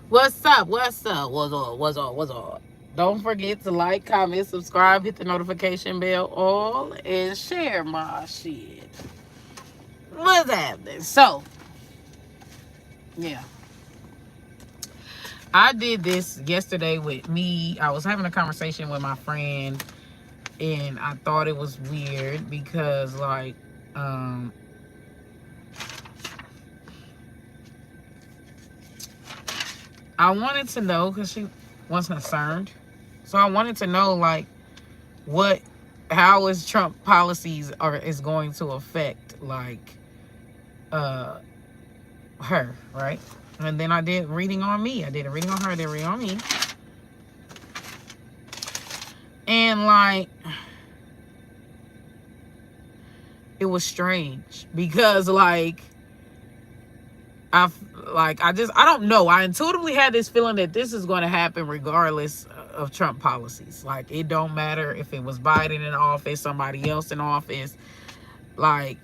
What's up? What's up? What's up? What's up? What's up? Don't forget to like, comment, subscribe, hit the notification bell all, and share my shit. What's happening? So, yeah. I did this yesterday with me. I was having a conversation with my friend, and I thought it was weird because, like, um, I wanted to know because she was concerned. So I wanted to know, like, what how is Trump policies is going to affect, like, uh her, right? And then I did reading on me. I did a reading on her, I did a reading on me. And, like, it was strange because, like, I don't know. I intuitively had this feeling that this is going to happen regardless of Trump policies. Like, it don't matter if it was Biden in office, somebody else in office. Like,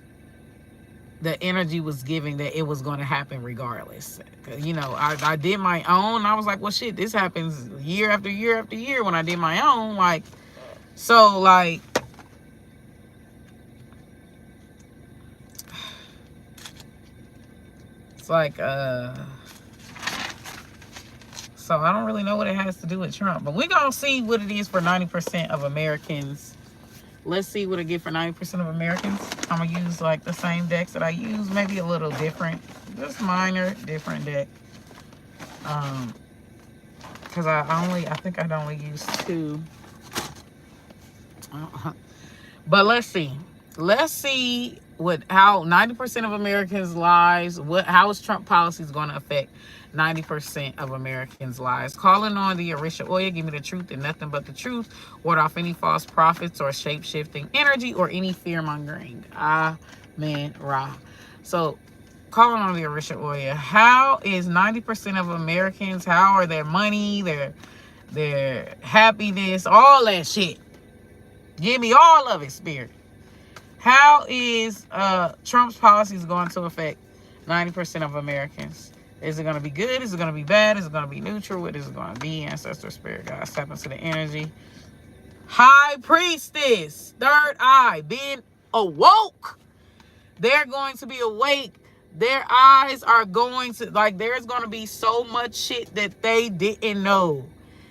the energy was giving that it was going to happen regardless. You know, I did my own. I was like, well, shit, this happens year after year after year when I did my own. Like, so, like, it's like, so I don't really know what it has to do with Trump. But we're going to see what it is for 90% of Americans. Let's see what it get for 90% of Americans. I'm going to use, like, the same decks that I use. Maybe a little different. Just minor, different deck. Because I think I'd only use two. But let's see. Let's see how 90% of Americans' lives, how is Trump policies going to affect 90% of Americans' lives. Calling on the Orisha Oya, give me the truth and nothing but the truth. Ward off any false prophets or shape-shifting energy or any fear-mongering. Amen. Ra. So, calling on the Orisha Oya. How is 90% of Americans, how are their money, their happiness, all that shit? Give me all of it, Spirit. How is Trump's policies going to affect 90% of Americans? Is it going to be good? Is it going to be bad? Is it going to be neutral? What is it going to be? Ancestor, Spirit, God, step into the energy. High Priestess, third eye, being awoke. They're going to be awake. Their eyes are going to, like, there's going to be so much shit that they didn't know.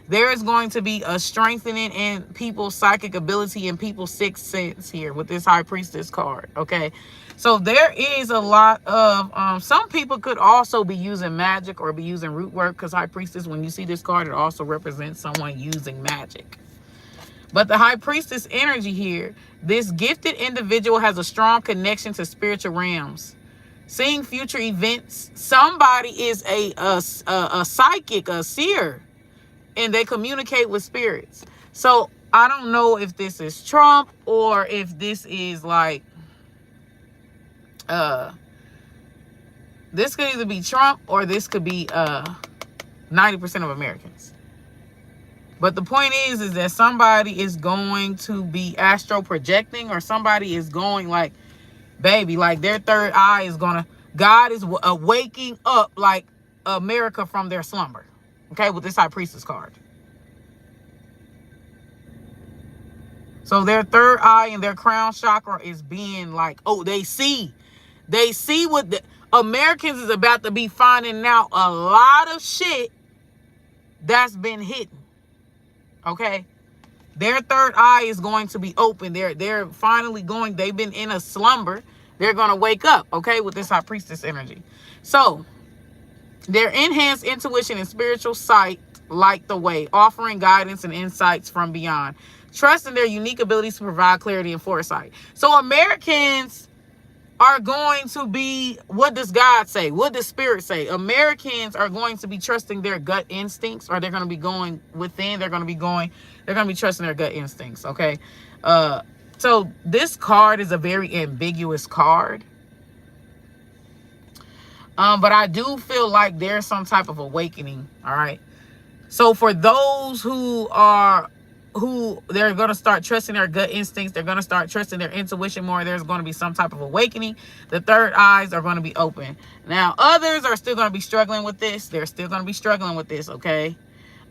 There is going to be a strengthening in people's psychic ability and people's sixth sense here with this High Priestess card, okay? So there is a lot of, some people could also be using magic or be using root work, because High Priestess, when you see this card, it also represents someone using magic. But the High Priestess energy here, this gifted individual has a strong connection to spiritual realms. Seeing future events, somebody is a psychic, a seer, and they communicate with spirits. So I don't know if this is Trump or if this is, like, this could either be Trump or this could be 90% of Americans. But the point is that somebody is going to be astro projecting, or somebody is going, like, baby, like, their third eye is gonna, God is waking up, like, America from their slumber. Okay, with this High Priestess card. So their third eye and their crown chakra is being, like, oh, they see what the Americans is about to be finding out, a lot of shit that's been hidden. Okay, their third eye is going to be open. They're finally going, they've been in a slumber. They're going to wake up, okay, with this High Priestess energy. So their enhanced intuition and spiritual sight light the way, offering guidance and insights from beyond, trusting their unique abilities to provide clarity and foresight. So Americans are going to be, what does God say? What does Spirit say? Americans are going to be trusting their gut instincts, or they're going to be going within. They're going to be trusting their gut instincts, okay? So this card is a very ambiguous card. But I do feel like there's some type of awakening, all right? So for those who are who they're going to start trusting their gut instincts. They're going to start trusting their intuition more. There's going to be some type of awakening. The third eyes are going to be open. Now, others are still going to be struggling with this. They're still going to be struggling with this, okay?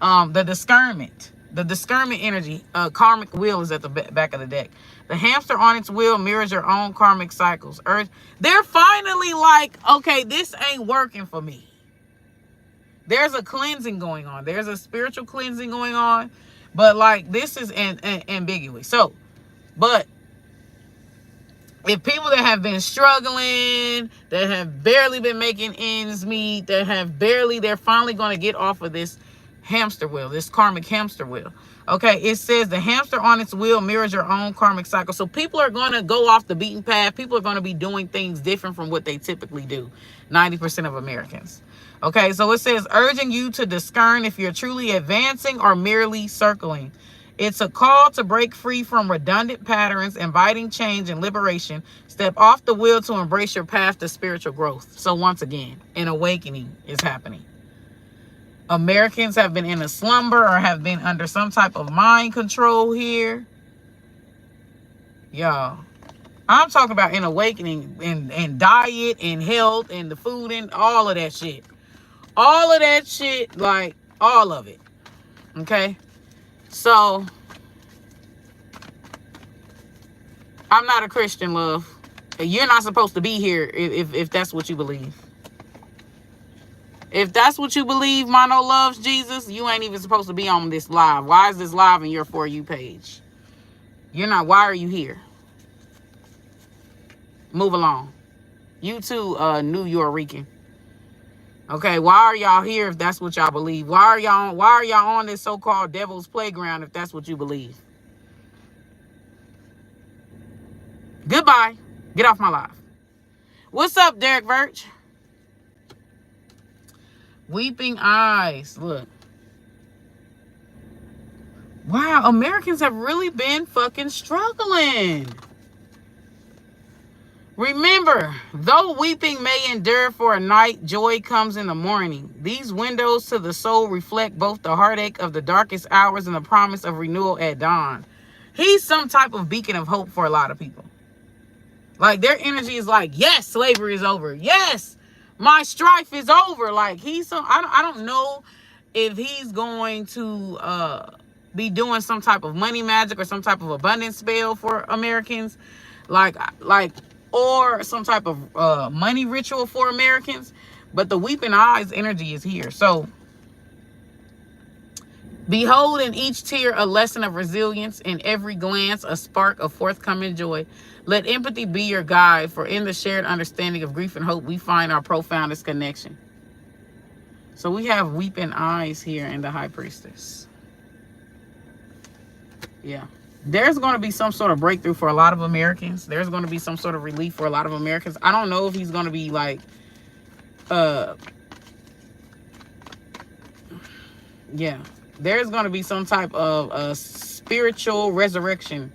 The discernment energy, karmic wheel is at the back of the deck. The hamster on its wheel mirrors your own karmic cycles. They're finally like, okay, this ain't working for me. There's a cleansing going on. There's a spiritual cleansing going on. But like, this is ambiguous. So, but if people that have been struggling, that have barely been making ends meet, they're finally going to get off of this hamster wheel, this karmic hamster wheel. Okay, it says the hamster on its wheel mirrors your own karmic cycle. So people are going to go off the beaten path. People are going to be doing things different from what they typically do. 90% of Americans. Okay, so it says urging you to discern if you're truly advancing or merely circling. It's a call to break free from redundant patterns, inviting change and liberation. Step off the wheel to embrace your path to spiritual growth. So once again, an awakening is happening. Americans have been in a slumber or have been under some type of mind control here. Y'all, I'm talking about an awakening in diet and health and the food and all of that shit. All of that shit, like all of it. Okay? So, I'm not a Christian, love. You're not supposed to be here if that's what you believe. If that's what you believe, Mono loves Jesus, you ain't even supposed to be on this live. Why is this live in your For You page? You're not. Why are you here? Move along. You too, New Yorican. Okay, why are y'all here if that's what y'all believe? Why are y'all on this so-called devil's playground if that's what you believe? Goodbye. Get off my live. What's up, Derek Virch? Weeping eyes. Look. Wow, Americans have really been fucking struggling. Remember, though weeping may endure for a night, joy comes in the morning. These windows to the soul reflect both the heartache of the darkest hours and the promise of renewal at dawn. He's some type of beacon of hope for a lot of people. Like, their energy is like, yes, slavery is over. Yes, my strife is over. Like, I don't know if he's going to be doing some type of money magic or some type of abundance spell for Americans. Like, or some type of money ritual for Americans. But the weeping eyes energy is here. So, behold in each tear a lesson of resilience, in every glance a spark of forthcoming joy. Let empathy be your guide, for in the shared understanding of grief and hope, we find our profoundest connection. So we have weeping eyes here in the High Priestess. Yeah. There's going to be some sort of breakthrough for a lot of Americans. There's going to be some sort of relief for a lot of Americans. I don't know if he's going to be like, yeah. There's going to be some type of spiritual resurrection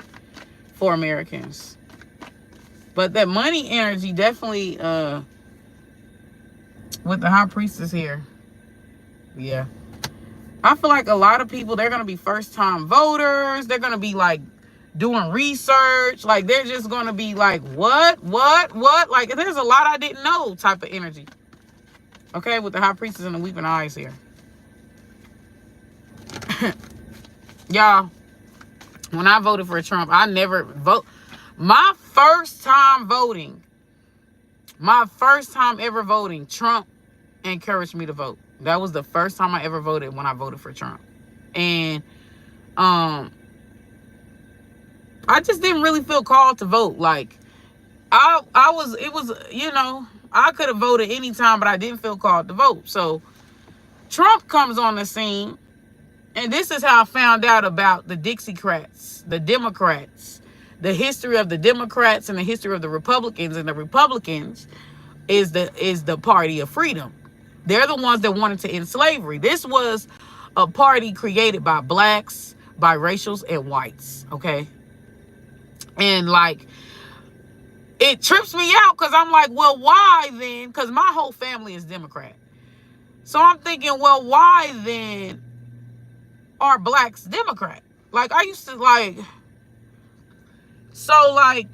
for Americans. But that money energy definitely, with the High Priestess here. Yeah. I feel like a lot of people, they're going to be first-time voters. They're going to be, like, doing research. Like, they're just going to be like, what? Like, there's a lot I didn't know type of energy. Okay, with the High Priestess and the weeping eyes here. Y'all, when I voted for Trump, I never vote. My first time ever voting, Trump encouraged me to vote. That was the first time I ever voted when I voted for Trump. And I just didn't really feel called to vote. Like, I could have voted anytime, but I didn't feel called to vote. So Trump comes on the scene, and this is how I found out about the Dixiecrats, the Democrats, the history of the Democrats and the history of the Republicans. And the Republicans is the party of freedom. They're the ones that wanted to end slavery. This was a party created by blacks, biracials, and whites, okay? And, like, it trips me out because I'm like, well, why then? Because my whole family is Democrat. So I'm thinking, well, why then are blacks Democrat? Like, I used to, like, so, like,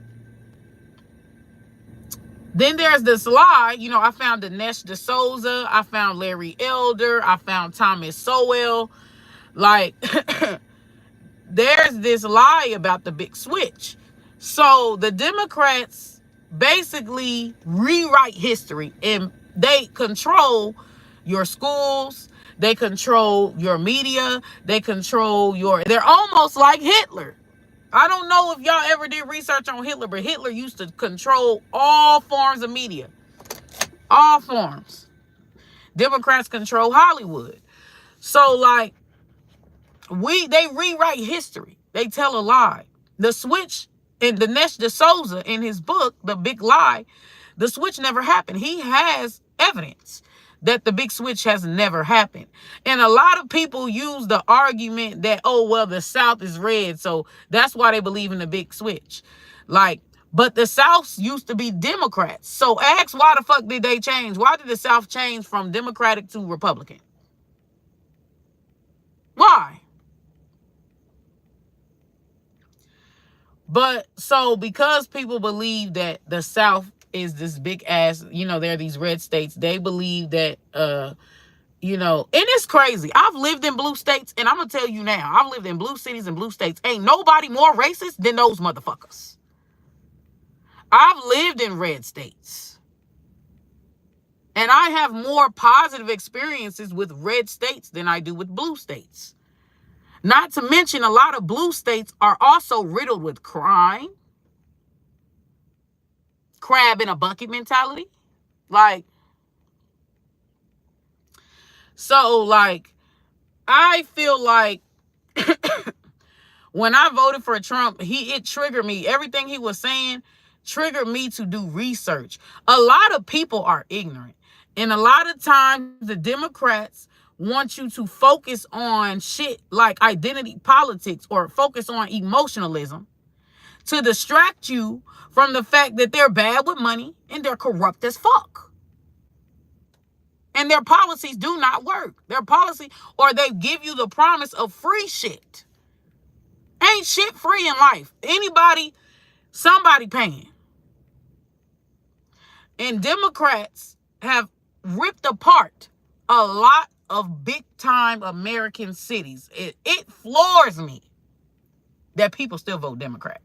then there's this lie. You know, I found Dinesh D'Souza. I found Larry Elder. I found Thomas Sowell. Like, there's this lie about the big switch. So the Democrats basically rewrite history, and they control your schools. They control your media. They control they're almost like Hitler. I don't know if y'all ever did research on Hitler, but Hitler used to control all forms of media. All forms. Democrats control Hollywood. So, like, they rewrite history. They tell a lie. The switch, in Dinesh D'Souza, in his book, The Big Lie, the switch never happened. He has evidence that the big switch has never happened. And a lot of people use the argument that, oh, well, the South is red, so that's why they believe in the big switch. Like, but the South used to be Democrats. So ask, why the fuck did they change? Why did the South change from Democratic to Republican? Why? But so because people believe that the South is this big ass, you know, there are these red states, they believe that, you know, and it's crazy. I've lived in blue states, and I'm going to tell you now, I've lived in blue cities and blue states. Ain't nobody more racist than those motherfuckers. I've lived in red states, and I have more positive experiences with red states than I do with blue states. Not to mention, a lot of blue states are also riddled with crime, crab in a bucket mentality. Like, so, like, I feel like when I voted for Trump, it triggered me. Everything he was saying triggered me to do research. A lot of people are ignorant. And a lot of times the Democrats want you to focus on shit like identity politics or focus on emotionalism to distract you from the fact that they're bad with money and they're corrupt as fuck. And their policies do not work. Their policy, or they give you the promise of free shit. Ain't shit free in life. Somebody paying. And Democrats have ripped apart a lot of big time American cities. It floors me that people still vote Democrat.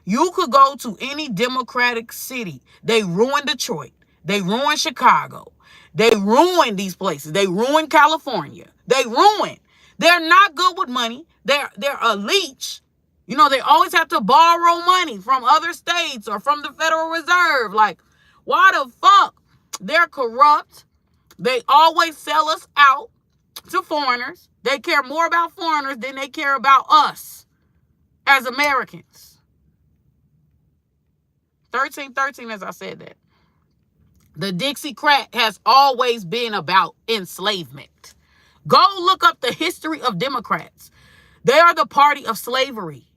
You could go to any Democratic city. They ruined Detroit. They ruined Chicago. They ruined these places. They ruined California. They ruined. They're not good with money. They're a leech. You know, they always have to borrow money from other states or from the Federal Reserve. Like, why the fuck? They're corrupt. They always sell us out to foreigners. They care more about foreigners than they care about us as Americans. 1313, as I said that. The Dixiecrat has always been about enslavement. Go look up the history of Democrats. They are the party of slavery.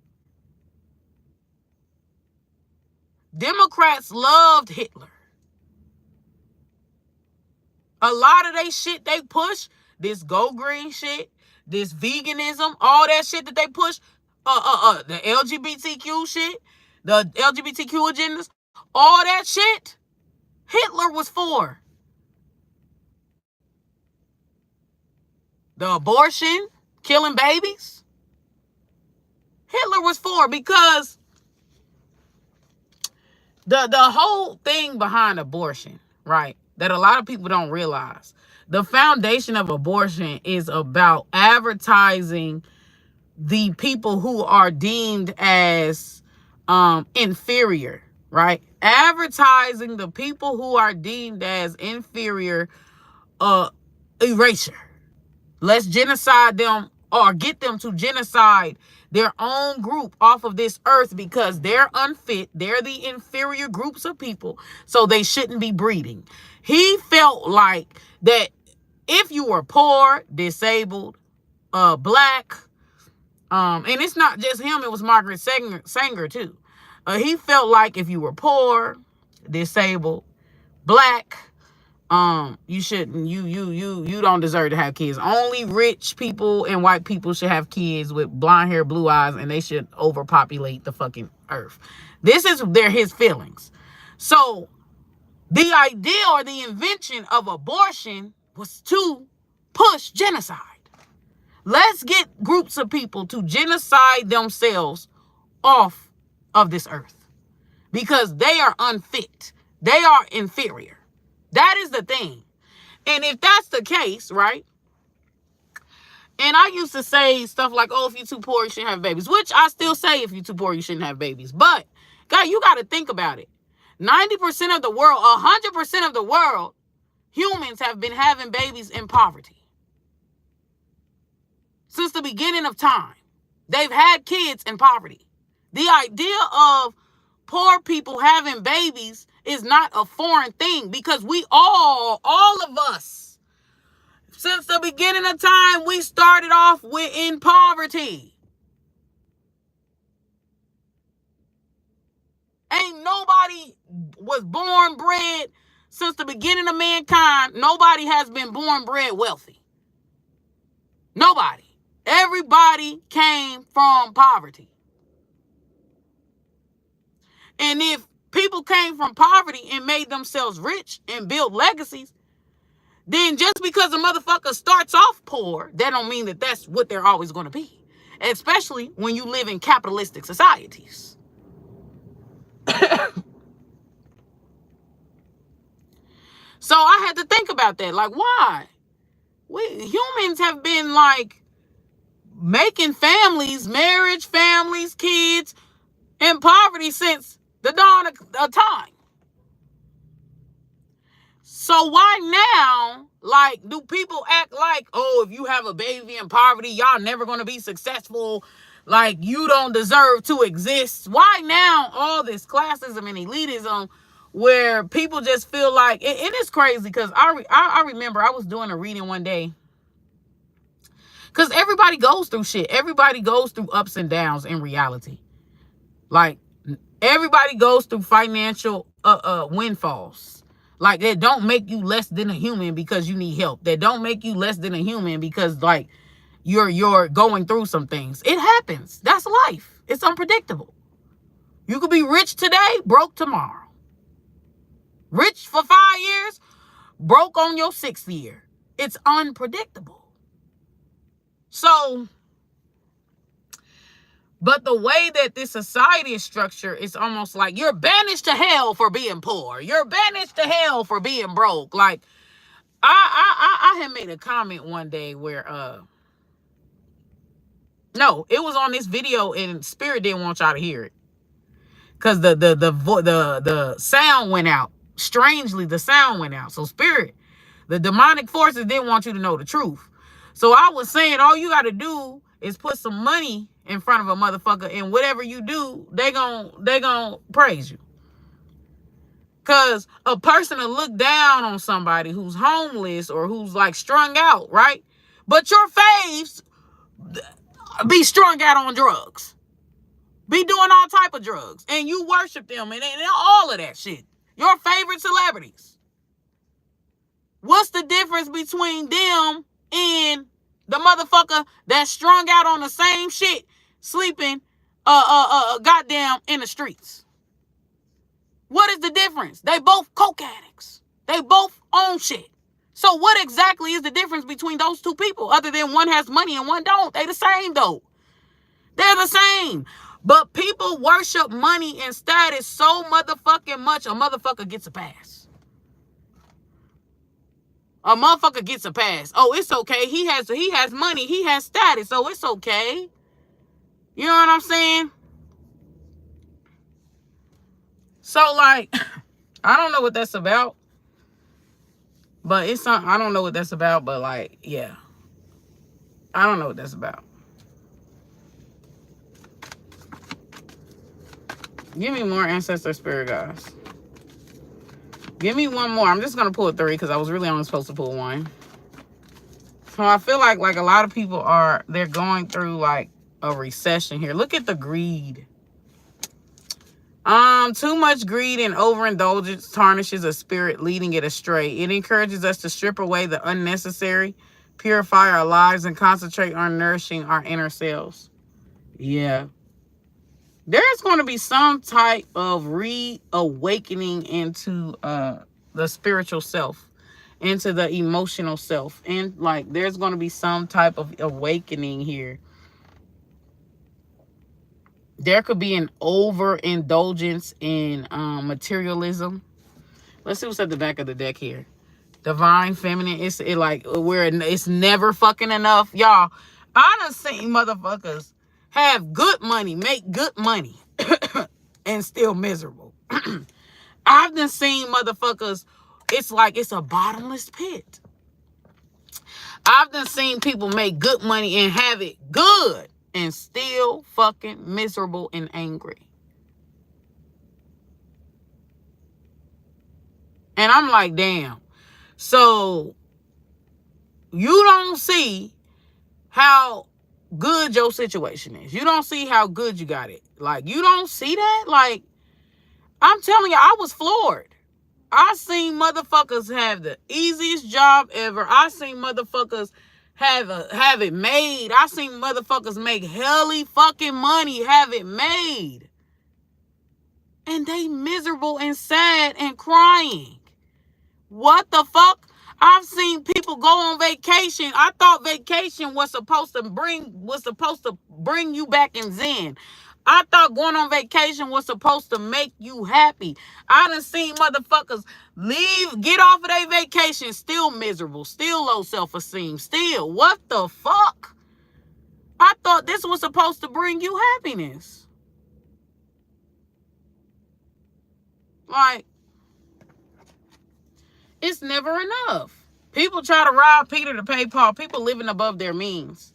Democrats loved Hitler. A lot of they shit they push, this go green shit, this veganism, all that shit that they push, the LGBTQ shit, the LGBTQ agendas, all that shit, Hitler was for. The abortion, killing babies, Hitler was for, because the whole thing behind abortion, right, that a lot of people don't realize, the foundation of abortion is about advertising the people who are deemed as inferior, right? Advertising the people who are deemed as inferior, erasure. Let's genocide them or get them to genocide their own group off of this earth because they're unfit. They're the inferior groups of people, so they shouldn't be breeding. He felt like that if you were poor, disabled, black, and it's not just him, it was Margaret Sanger too. He felt like if you were poor, disabled, black, You shouldn't, you don't deserve to have kids. Only rich people and white people should have kids with blonde hair, blue eyes, and they should overpopulate the fucking earth. This is his feelings. So the idea or the invention of abortion was to push genocide. Let's get groups of people to genocide themselves off of this earth because they are unfit. They are inferior. That is the thing. And if that's the case, right? And I used to say stuff like, oh, if you're too poor, you shouldn't have babies, which I still say if you're too poor, you shouldn't have babies. But, God, you got to think about it. 90% of the world, 100% of the world, humans have been having babies in poverty. Since the beginning of time, they've had kids in poverty. The idea of poor people having babies is not a foreign thing because we all of us, since the beginning of time, we started off in poverty. Ain't nobody was born bred since the beginning of mankind. Nobody has been born bred wealthy. Nobody. Everybody came from poverty. And if people came from poverty and made themselves rich and built legacies, then just because a motherfucker starts off poor, that don't mean that that's what they're always going to be. Especially when you live in capitalistic societies. So I had to think about that. Like, why? Humans have been like making families, marriage, families, kids, in poverty since the dawn of time. So why now, like, do people act like, oh, if you have a baby in poverty, y'all never going to be successful, like, you don't deserve to exist? Why now all this classism and elitism where people just feel like, it is crazy because I remember I was doing a reading one day. Because everybody goes through shit. Everybody goes through ups and downs in reality. Like, everybody goes through financial windfalls. Like, they don't make you less than a human because you need help. They don't make you less than a human because, like, you're going through some things. It happens. That's life. It's unpredictable. You could be rich today, broke tomorrow. Rich for 5 years, broke on your 6th year. It's unpredictable. So, but the way that this society is structured, it's almost like you're banished to hell for being poor. You're banished to hell for being broke. Like, I had made a comment one day where, no, it was on this video and Spirit didn't want y'all to hear it. Because the sound went out. Strangely, the sound went out. So Spirit, the demonic forces didn't want you to know the truth. So I was saying, all you got to do is put some money in front of a motherfucker, and whatever you do, they gon' praise you. Because a person will look down on somebody who's homeless or who's like strung out, right? But your faves be strung out on drugs. Be doing all type of drugs. And you worship them and all of that shit. Your favorite celebrities. What's the difference between them and the motherfucker that's strung out on the same shit, sleeping, goddamn in the streets? What is the difference? They both coke addicts. They both own shit. So what exactly is the difference between those two people other than one has money and one don't? They the same though. They're the same. But people worship money and status so motherfucking much, a motherfucker gets a pass. A motherfucker gets a pass. Oh, it's okay. He has money. He has status. So it's okay. You know what I'm saying? So, like, I don't know what that's about. But it's something, I don't know what that's about. But, like, yeah. I don't know what that's about. Give me more ancestor spirit guys. Give me one more. I'm just going to pull 3 because I was really only supposed to pull 1. So I feel like a lot of people they're going through like a recession here. Look at the greed. Too much greed and overindulgence tarnishes a spirit, leading it astray. It encourages us to strip away the unnecessary, purify our lives, and concentrate on nourishing our inner selves. Yeah. There's going to be some type of reawakening into the spiritual self, into the emotional self. And like there's going to be some type of awakening here. There could be an overindulgence in materialism. Let's see what's at the back of the deck here. Divine feminine. It's like where it's never fucking enough. Y'all, I done seen motherfuckers have good money, make good money, and still miserable. I've done seen motherfuckers, it's like it's a bottomless pit. I've done seen people make good money and have it good and still fucking miserable and angry. And I'm like, damn. So you don't see how good your situation is. You don't see how good you got it. Like, you don't see that? Like, I'm telling you, I was floored. I seen motherfuckers have the easiest job ever. I seen motherfuckers have it made. I seen motherfuckers make helly fucking money, have it made. And they miserable and sad and crying. What the fuck? I've seen people go on vacation. I thought vacation was supposed to bring you back in Zen. I thought going on vacation was supposed to make you happy. I done seen motherfuckers get off of their vacation, still miserable, still low self-esteem, still. What the fuck? I thought this was supposed to bring you happiness. Like, it's never enough. People try to rob Peter to pay Paul. People living above their means.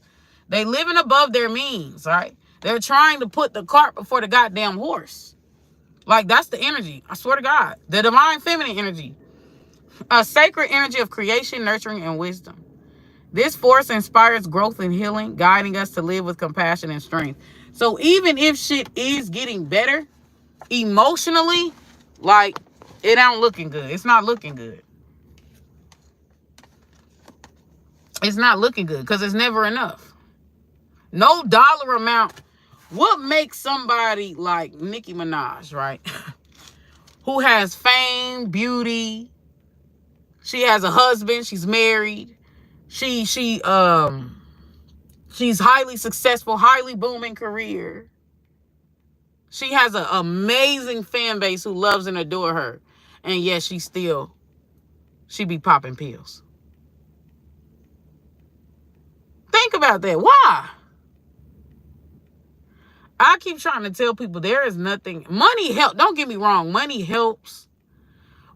They living above their means, right? They're trying to put the cart before the goddamn horse. Like, that's the energy. I swear to God. The divine feminine energy. A sacred energy of creation, nurturing, and wisdom. This force inspires growth and healing, guiding us to live with compassion and strength. So even if shit is getting better, emotionally, like, it ain't looking good. It's not looking good. It's not looking good because it's never enough. No dollar amount. What makes somebody like Nicki Minaj, right? Who has fame, beauty. She has a husband. She's married. She's highly successful, highly booming career. She has an amazing fan base who loves and adore her. And yet she be popping pills. Think about that. Why? I keep trying to tell people there is nothing. Money helps. Don't get me wrong. Money helps.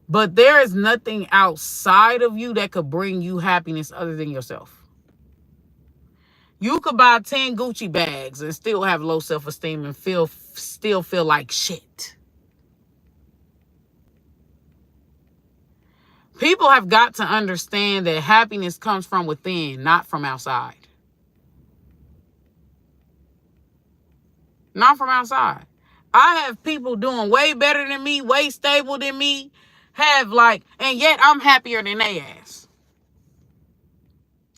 But there is nothing outside of you that could bring you happiness other than yourself. You could buy 10 Gucci bags and still have low self-esteem and still feel like shit. People have got to understand that happiness comes from within, not from outside. Not from outside. I have people doing way better than me, way stable than me, and yet I'm happier than they ass.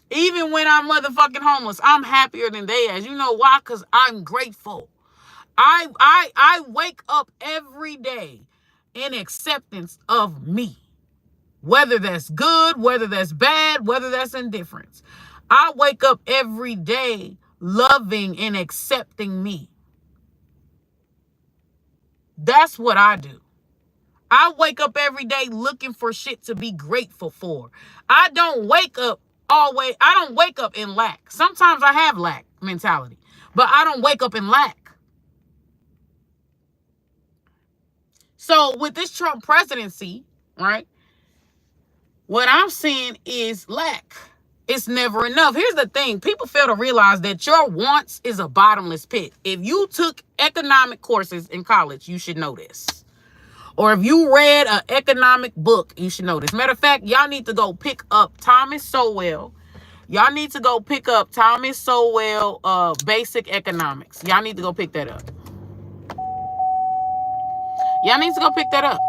Even when I'm motherfucking homeless, I'm happier than they ass. You know why? Because I'm grateful. I wake up every day in acceptance of me. Whether that's good, whether that's bad, whether that's indifference. I wake up every day loving and accepting me. That's what I do. I wake up every day looking for shit to be grateful for. I don't wake up in lack. Sometimes I have lack mentality, but I don't wake up in lack. So with this Trump presidency, right, what I'm seeing is lack. It's never enough. Here's the thing. People fail to realize that your wants is a bottomless pit. If you took economic courses in college, you should know this. Or if you read an economic book, you should know this. Matter of fact, y'all need to go pick up Thomas Sowell. Basic Economics. Y'all need to go pick that up. Y'all need to go pick that up.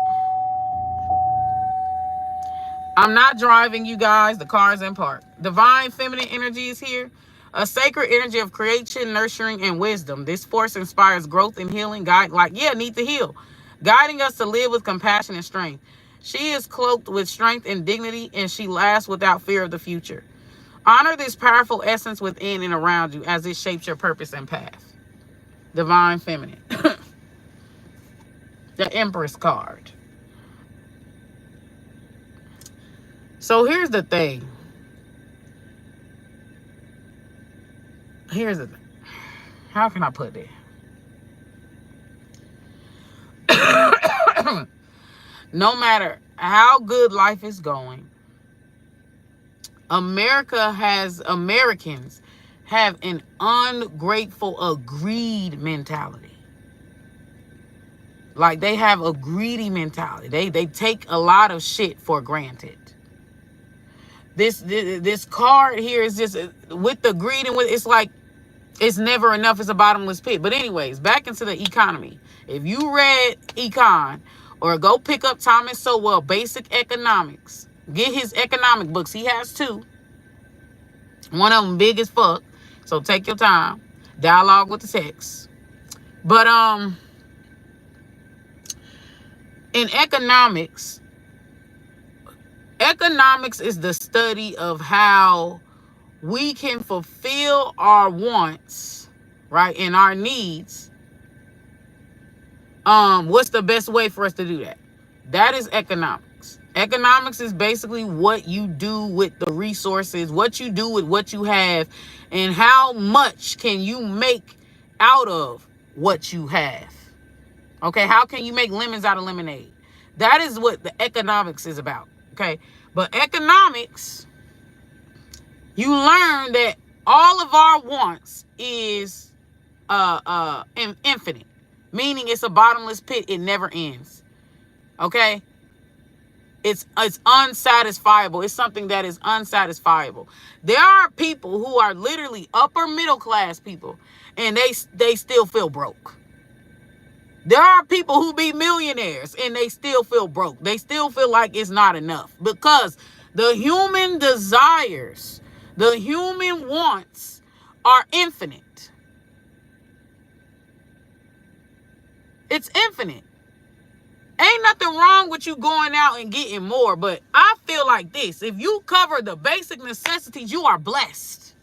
I'm not driving, you guys. The car's in park. Divine feminine energy is here. A sacred energy of creation, nurturing, and wisdom. This force inspires growth and healing. Need to heal. Guiding us to live with compassion and strength. She is cloaked with strength and dignity, and she laughs without fear of the future. Honor this powerful essence within and around you as it shapes your purpose and path. Divine feminine. The Empress card. So here's the thing. How can I put it? No matter how good life is going, Americans have an ungrateful, greed mentality. Like, they have a greedy mentality. They take a lot of shit for granted. This card here is just with the greed, and it's like it's never enough. It's a bottomless pit. But anyways, back into the economy. If you read Econ, or go pick up Thomas Sowell, Basic Economics, get his economic books. He has 2. One of them big as fuck. So take your time. Dialogue with the text. But in economics is the study of how we can fulfill our wants, right, and our needs. What's the best way for us to do that? That is economics. Economics is basically what you do with the resources, what you do with what you have, and how much can you make out of what you have. Okay, how can you make lemons out of lemonade? That is what the economics is about. Okay, but economics, you learn that all of our wants is infinite, meaning it's a bottomless pit. It never ends. Okay, it's unsatisfiable. It's something that is unsatisfiable. There are people who are literally upper middle class people, and they still feel broke. There are people who be millionaires and they still feel broke. They still feel like it's not enough, because the human desires, the human wants are infinite. It's infinite. Ain't nothing wrong with you going out and getting more, but I feel like this. If you cover the basic necessities, you are blessed.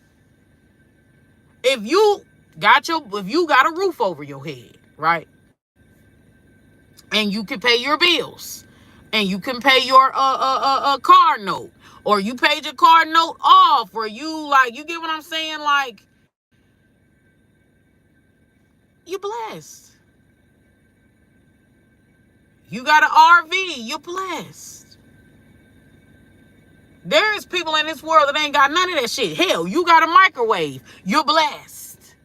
If you got a roof over your head, right? And you can pay your bills, and you can pay your car note, or you paid your car note off, or you get what I'm saying? Like, you're blessed. You got an RV, you're blessed. There is people in this world that ain't got none of that shit. Hell, you got a microwave, you're blessed.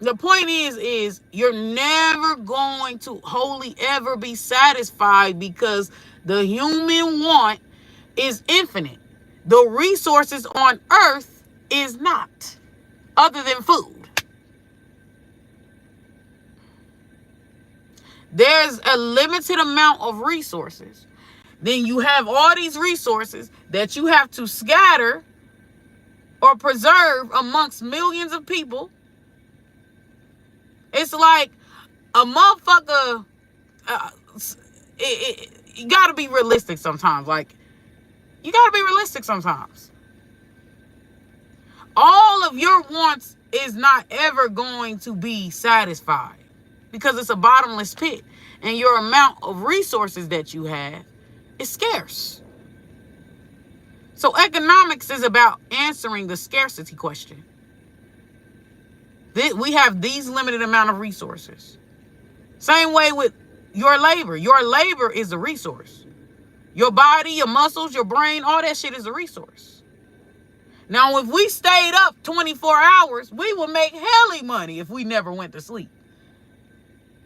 The point is you're never going to wholly ever be satisfied, because the human want is infinite. The resources on earth is not, other than food. There's a limited amount of resources. Then you have all these resources that you have to scatter or preserve amongst millions of people. It's like a motherfucker. You gotta be realistic sometimes. All of your wants is not ever going to be satisfied, because it's a bottomless pit, and your amount of resources that you have is scarce. So economics is about answering the scarcity question. We have these limited amount of resources. Same way with your labor. Your labor is a resource. Your body, your muscles, your brain, all that shit is a resource. Now, if we stayed up 24 hours, we would make helly money if we never went to sleep.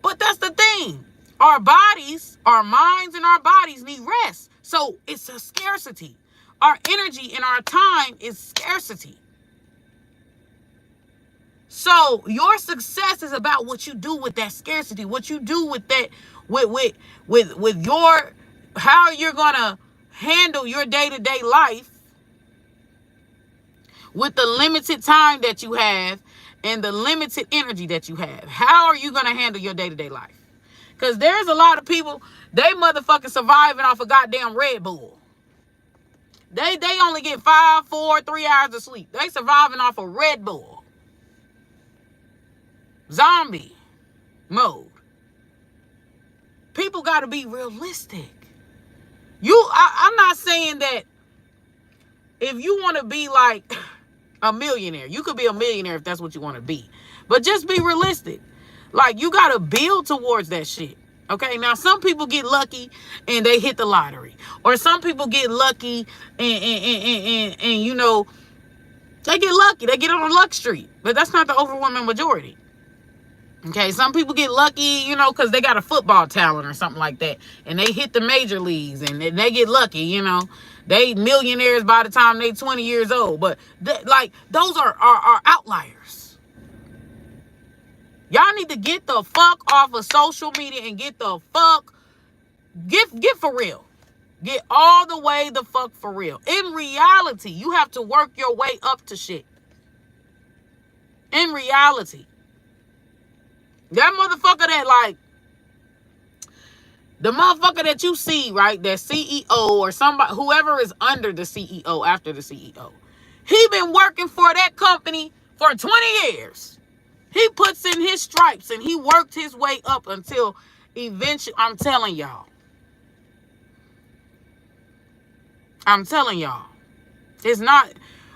But that's the thing. Our bodies, our minds, and our bodies need rest. So it's a scarcity. Our energy and our time is scarcity. So your success is about what you do with that scarcity, what you do with that, with your, how you're gonna handle your day-to-day life with the limited time that you have and the limited energy that you have. How are you gonna handle your day-to-day life? Because there's a lot of people, they motherfucking surviving off a goddamn Red Bull. They only get 5, 4, 3 hours of sleep. They surviving off a Red Bull. Zombie mode. People got to be realistic. I'm not saying that if you want to be like a millionaire, you could be a millionaire if that's what you want to be. But just be realistic. Like, you got to build towards that shit. Okay, now some people get lucky and they hit the lottery. Or some people get lucky and you know, they get lucky. They get on luck street. But that's not the overwhelming majority. Okay, some people get lucky, you know, because they got a football talent or something like that. And they hit the major leagues and they get lucky, you know. They millionaires by the time they 20 years old. But, like, those are outliers. Y'all need to get the fuck off of social media and get the fuck, get for real. Get all the way the fuck for real. In reality, you have to work your way up to shit. In reality. That motherfucker that, like, the motherfucker that you see, right, that CEO or somebody, whoever is under the CEO, after the CEO, he been working for that company for 20 years. He puts in his stripes and he worked his way up until eventually, I'm telling y'all, it's not,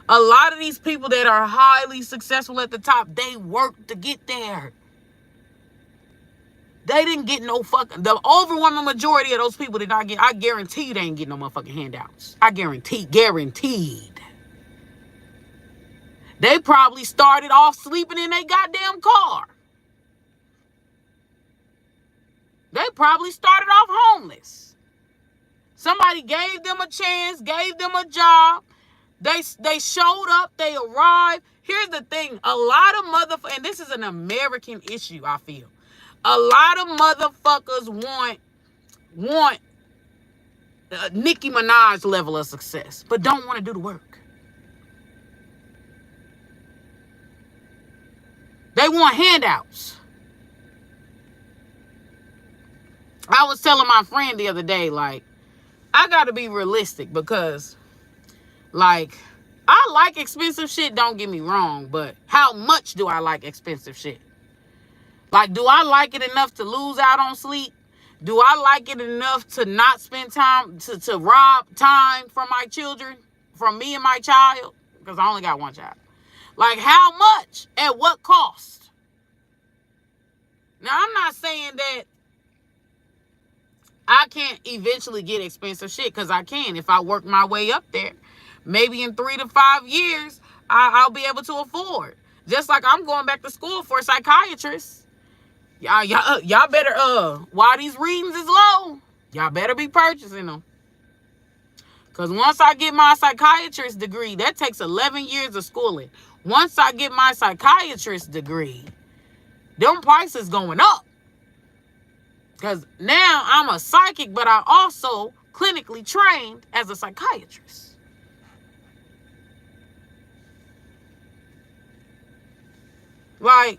a lot of these people that are highly successful at the top, they work to get there. They didn't get no fucking, the overwhelming majority of those people did not get, I guarantee you they ain't getting no motherfucking handouts. I guaranteed. They probably started off sleeping in their goddamn car. They probably started off homeless. Somebody gave them a chance, gave them a job. They showed up, they arrived. Here's the thing, a lot of motherfuckers, and this is an American issue, I feel. A lot of motherfuckers want Nicki Minaj level of success, but don't want to do the work. They want handouts. I was telling my friend the other day, like, I got to be realistic because, like, I like expensive shit, don't get me wrong, but how much do I like expensive shit? Like, do I like it enough to lose out on sleep? Do I like it enough to not spend time, to rob time from my children, from me and my child? Because I only got one child. Like, how much? At what cost? Now, I'm not saying that I can't eventually get expensive shit, because I can. If I work my way up there, maybe in 3 to 5 years, I'll be able to afford. Just like I'm going back to school for a psychiatrist. Y'all better, while these readings is low, y'all better be purchasing them. Because once I get my psychiatrist degree, that takes 11 years of schooling. Once I get my psychiatrist degree, them prices going up. Because now I'm a psychic, but I also clinically trained as a psychiatrist. Like,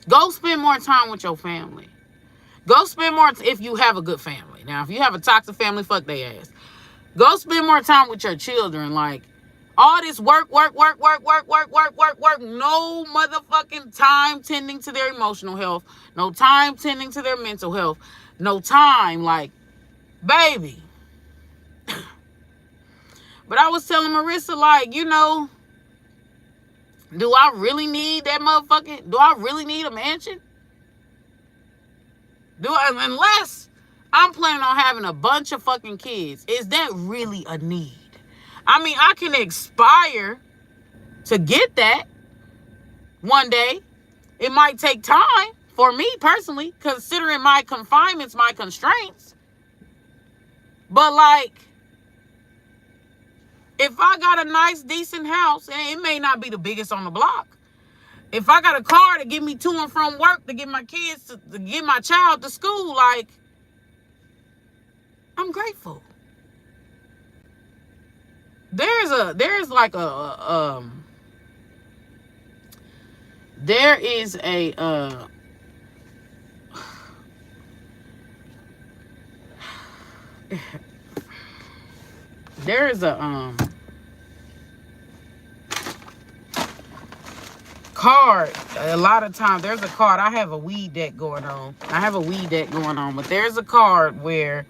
go spend more time with your family. Go spend more, if you have a good family. Now, if you have a toxic family, fuck their ass. Go spend more time with your children. Like, all this work, no motherfucking time tending to their emotional health, no time tending to their mental health, no time, like, baby. But I was telling Marissa, like, you know, do I really need that motherfucking, do I really need a mansion? Unless I'm planning on having a bunch of fucking kids, is that really a need? I mean, I can aspire to get that one day. It might take time for me personally, considering my confinements, my constraints. But, like, If I got a nice, decent house, and it may not be the biggest on the block, if I got a car to get me to and from work, to get my kids, to get my child to school, like, I'm grateful. There's like there is a there is a card. A lot of times there's a card. I have a weed deck going on. But there's a card where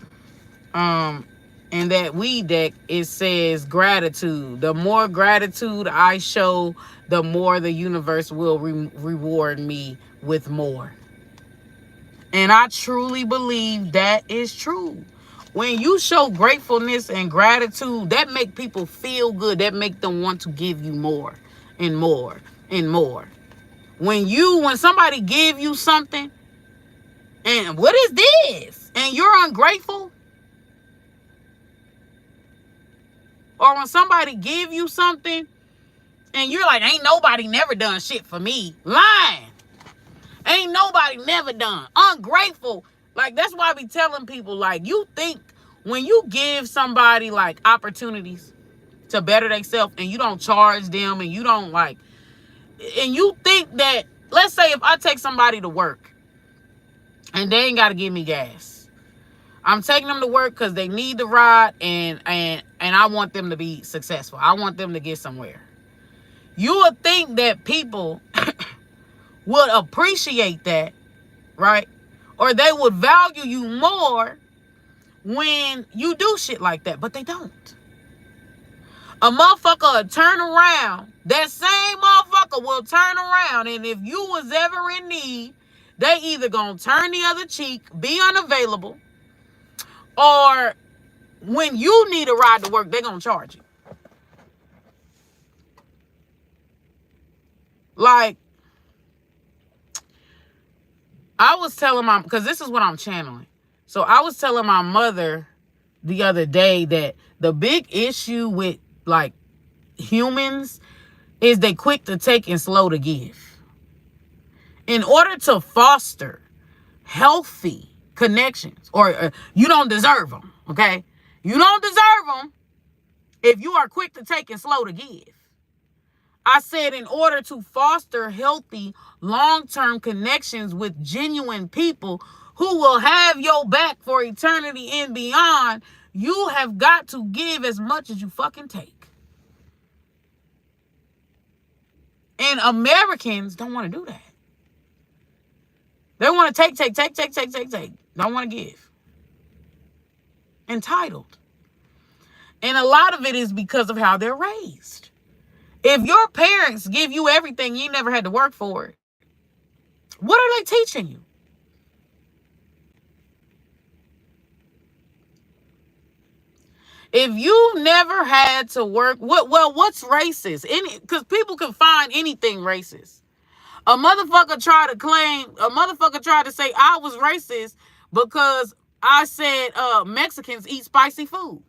in that weed deck it says gratitude. The more gratitude I show, the more the universe will reward me with more. And I truly believe that is true. When you show gratefulness and gratitude, that make people feel good. That make them want to give you more and more and more. When somebody give you something, and what is this? And you're ungrateful. Or when somebody give you something and you're like, ain't nobody never done shit for me. Lying. Ain't nobody never done. Ungrateful. Like, that's why I be telling people, like, you think when you give somebody, like, opportunities to better themselves and you don't charge them and you don't, like, and you think that, let's say if I take somebody to work and they ain't got to give me gas. I'm taking them to work because they need the ride and I want them to be successful. I want them to get somewhere. You would think that people would appreciate that, right? Or they would value you more when you do shit like that, but they don't. A motherfucker will turn around. That same motherfucker will turn around, and if you was ever in need, they either gonna turn the other cheek, be unavailable, or when you need a ride to work, they're gonna charge you. Like, I was telling because this is what I'm channeling. So I was telling my mother the other day that the big issue with, like, humans is they quick to take and slow to give. In order to foster healthy connections, or you don't deserve them, okay? You don't deserve them if you are quick to take and slow to give. I said in order to foster healthy, long-term connections with genuine people who will have your back for eternity and beyond, you have got to give as much as you fucking take. And Americans don't want to do that. They want to take. Don't want to give. Entitled. And a lot of it is because of how they're raised. If your parents give you everything, you never had to work for it, what are they teaching you? If you never had to work, what's racist? Because people can find anything racist. A motherfucker tried to say I was racist because I said Mexicans eat spicy food.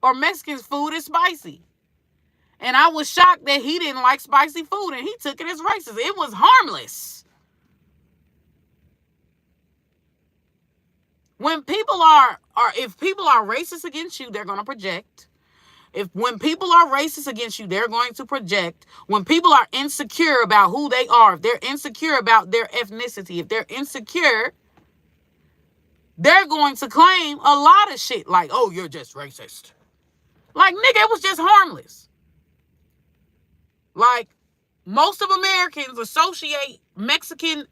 Or Mexicans' food is spicy. And I was shocked that he didn't like spicy food and he took it as racist. It was harmless. When people if people are racist against you, they're going to project. When people are racist against you, they're going to project. When people are insecure about who they are, if they're insecure about their ethnicity, if they're insecure, they're going to claim a lot of shit like, oh, you're just racist. Like, nigga, it was just harmless. Like, most of Americans associate Mexican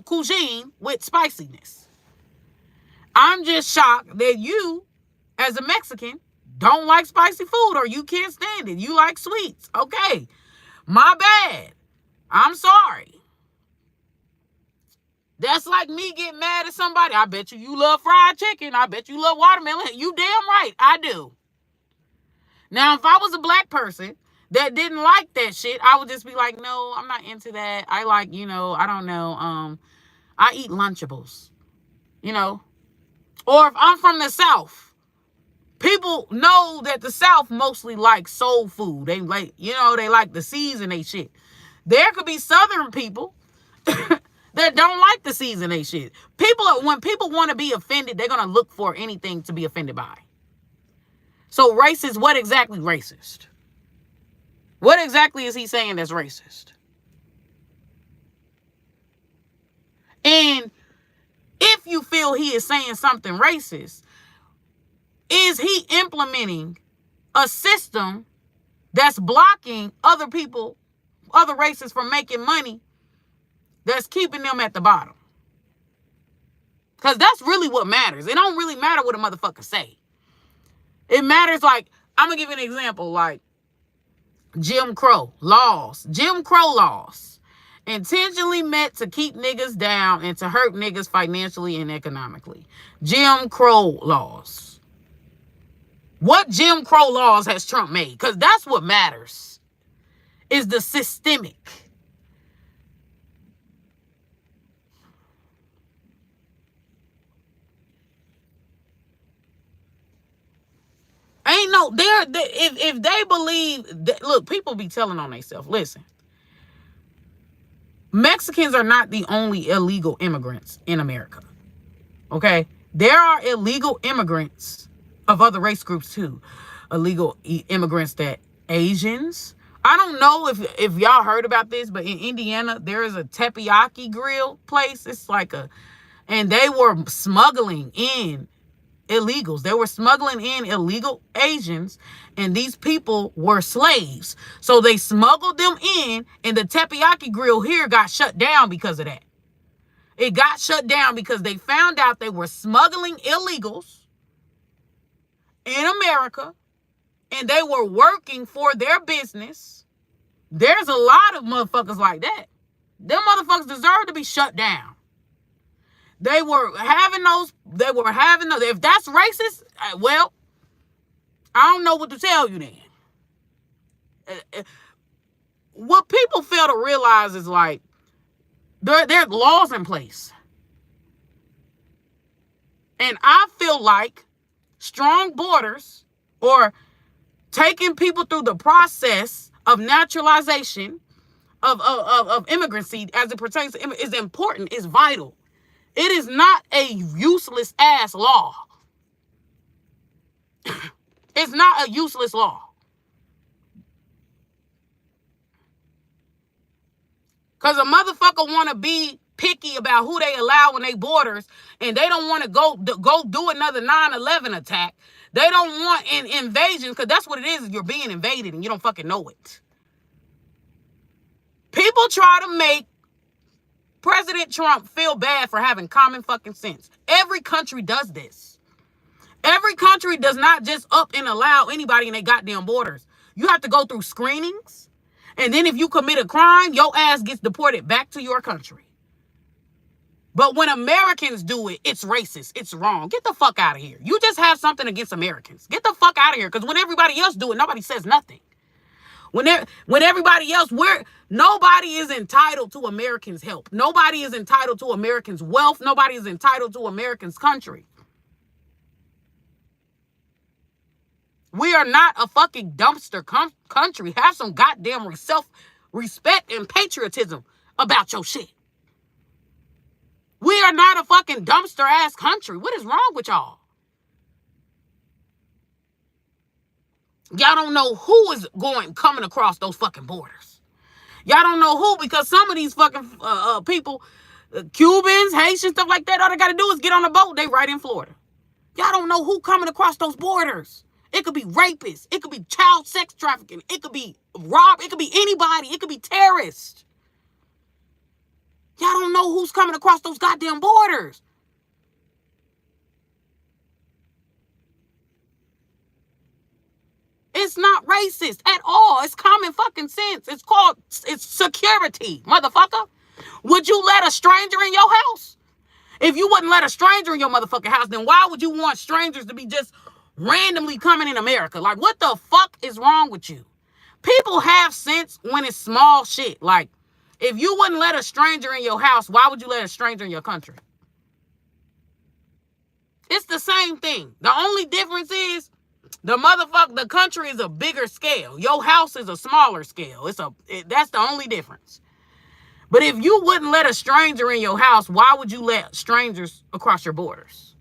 cuisine with spiciness. I'm just shocked that you, as a Mexican, don't like spicy food, or you can't stand it. You like sweets. Okay. My bad. I'm sorry. That's like me getting mad at somebody. I bet you love fried chicken. I bet you love watermelon. You damn right. I do. Now, if I was a black person that didn't like that shit, I would just be like, no, I'm not into that. I like, I don't know. I eat Lunchables, Or if I'm from the South, People know that the South mostly like soul food. They like, they like the season they shit. There could be Southern people that don't like the season they shit. When people want to be offended, they're going to look for anything to be offended by. So racist, what exactly racist? What exactly is he saying that's racist? And if you feel he is saying something racist, is he implementing a system that's blocking other people, other races from making money, that's keeping them at the bottom? Because that's really what matters. It don't really matter what a motherfucker say. It matters, like, I'm going to give you an example, like Jim Crow laws. Jim Crow laws intentionally meant to keep niggas down and to hurt niggas financially and economically. Jim Crow laws. What Jim Crow laws has Trump made? Because that's what matters, is the systemic. Ain't no, if they believe that, look, people be telling on themselves. Listen, Mexicans are not the only illegal immigrants in America. Okay? There are illegal immigrants of other race groups too. Illegal immigrants that Asians. I don't know if y'all heard about this, but in Indiana, there is a teppanyaki grill place. It's like and they were smuggling in illegals. They were smuggling in illegal Asians, and these people were slaves. So they smuggled them in, and the teppanyaki grill here got shut down because of that. It got shut down because they found out they were smuggling illegals in America, and they were working for their business. There's a lot of motherfuckers like that. Them motherfuckers deserve to be shut down. They were having those, if that's racist, well, I don't know what to tell you then. What people fail to realize is, like, there are laws in place. And I feel like strong borders, or taking people through the process of naturalization of immigrancy as it pertains to is important, is vital. It is not a useless ass law. It's not a useless law. Because a motherfucker want to be picky about who they allow in their borders, and they don't want to go do another 9/11 attack. They don't want an invasion, because that's what it is. You're being invaded and you don't fucking know it. People try to make President Trump feel bad for having common fucking sense. Every country does this. Every country does not just up and allow anybody in their goddamn borders. You have to go through screenings. And then if you commit a crime, your ass gets deported back to your country. But when Americans do it, it's racist. It's wrong. Get the fuck out of here. You just have something against Americans. Get the fuck out of here. Because when everybody else do it, nobody says nothing. When everybody else, nobody is entitled to Americans' help. Nobody is entitled to Americans' wealth. Nobody is entitled to Americans' country. We are not a fucking dumpster country. Have some goddamn self-respect and patriotism about your shit. We are not a fucking dumpster-ass country. What is wrong with y'all? Y'all don't know who is coming across those fucking borders. Y'all don't know who, because some of these fucking people, Cubans, Haitians, stuff like that, all they got to do is get on a boat. They right in Florida. Y'all don't know who coming across those borders. It could be rapists. It could be child sex trafficking. It could be rob. It could be anybody. It could be terrorists. Y'all don't know who's coming across those goddamn borders. It's not racist at all. It's common fucking sense. It's security, motherfucker. Would you let a stranger in your house? If you wouldn't let a stranger in your motherfucking house, then why would you want strangers to be just randomly coming in America? Like, what the fuck is wrong with you? People have sense when it's small shit. Like, if you wouldn't let a stranger in your house, why would you let a stranger in your country? It's the same thing. The only difference is The country is a bigger scale. Your house is a smaller scale. That's the only difference. But if you wouldn't let a stranger in your house, why would you let strangers across your borders?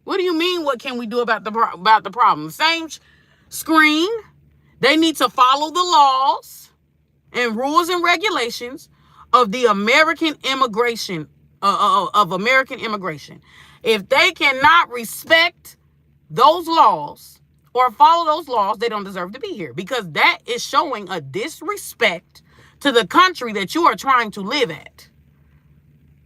What do you mean? What can we do about the problem? Same screen. They need to follow the laws and rules and regulations of the American immigration of American immigration. If they cannot respect those laws or follow those laws, they don't deserve to be here, because that is showing a disrespect to the country that you are trying to live at.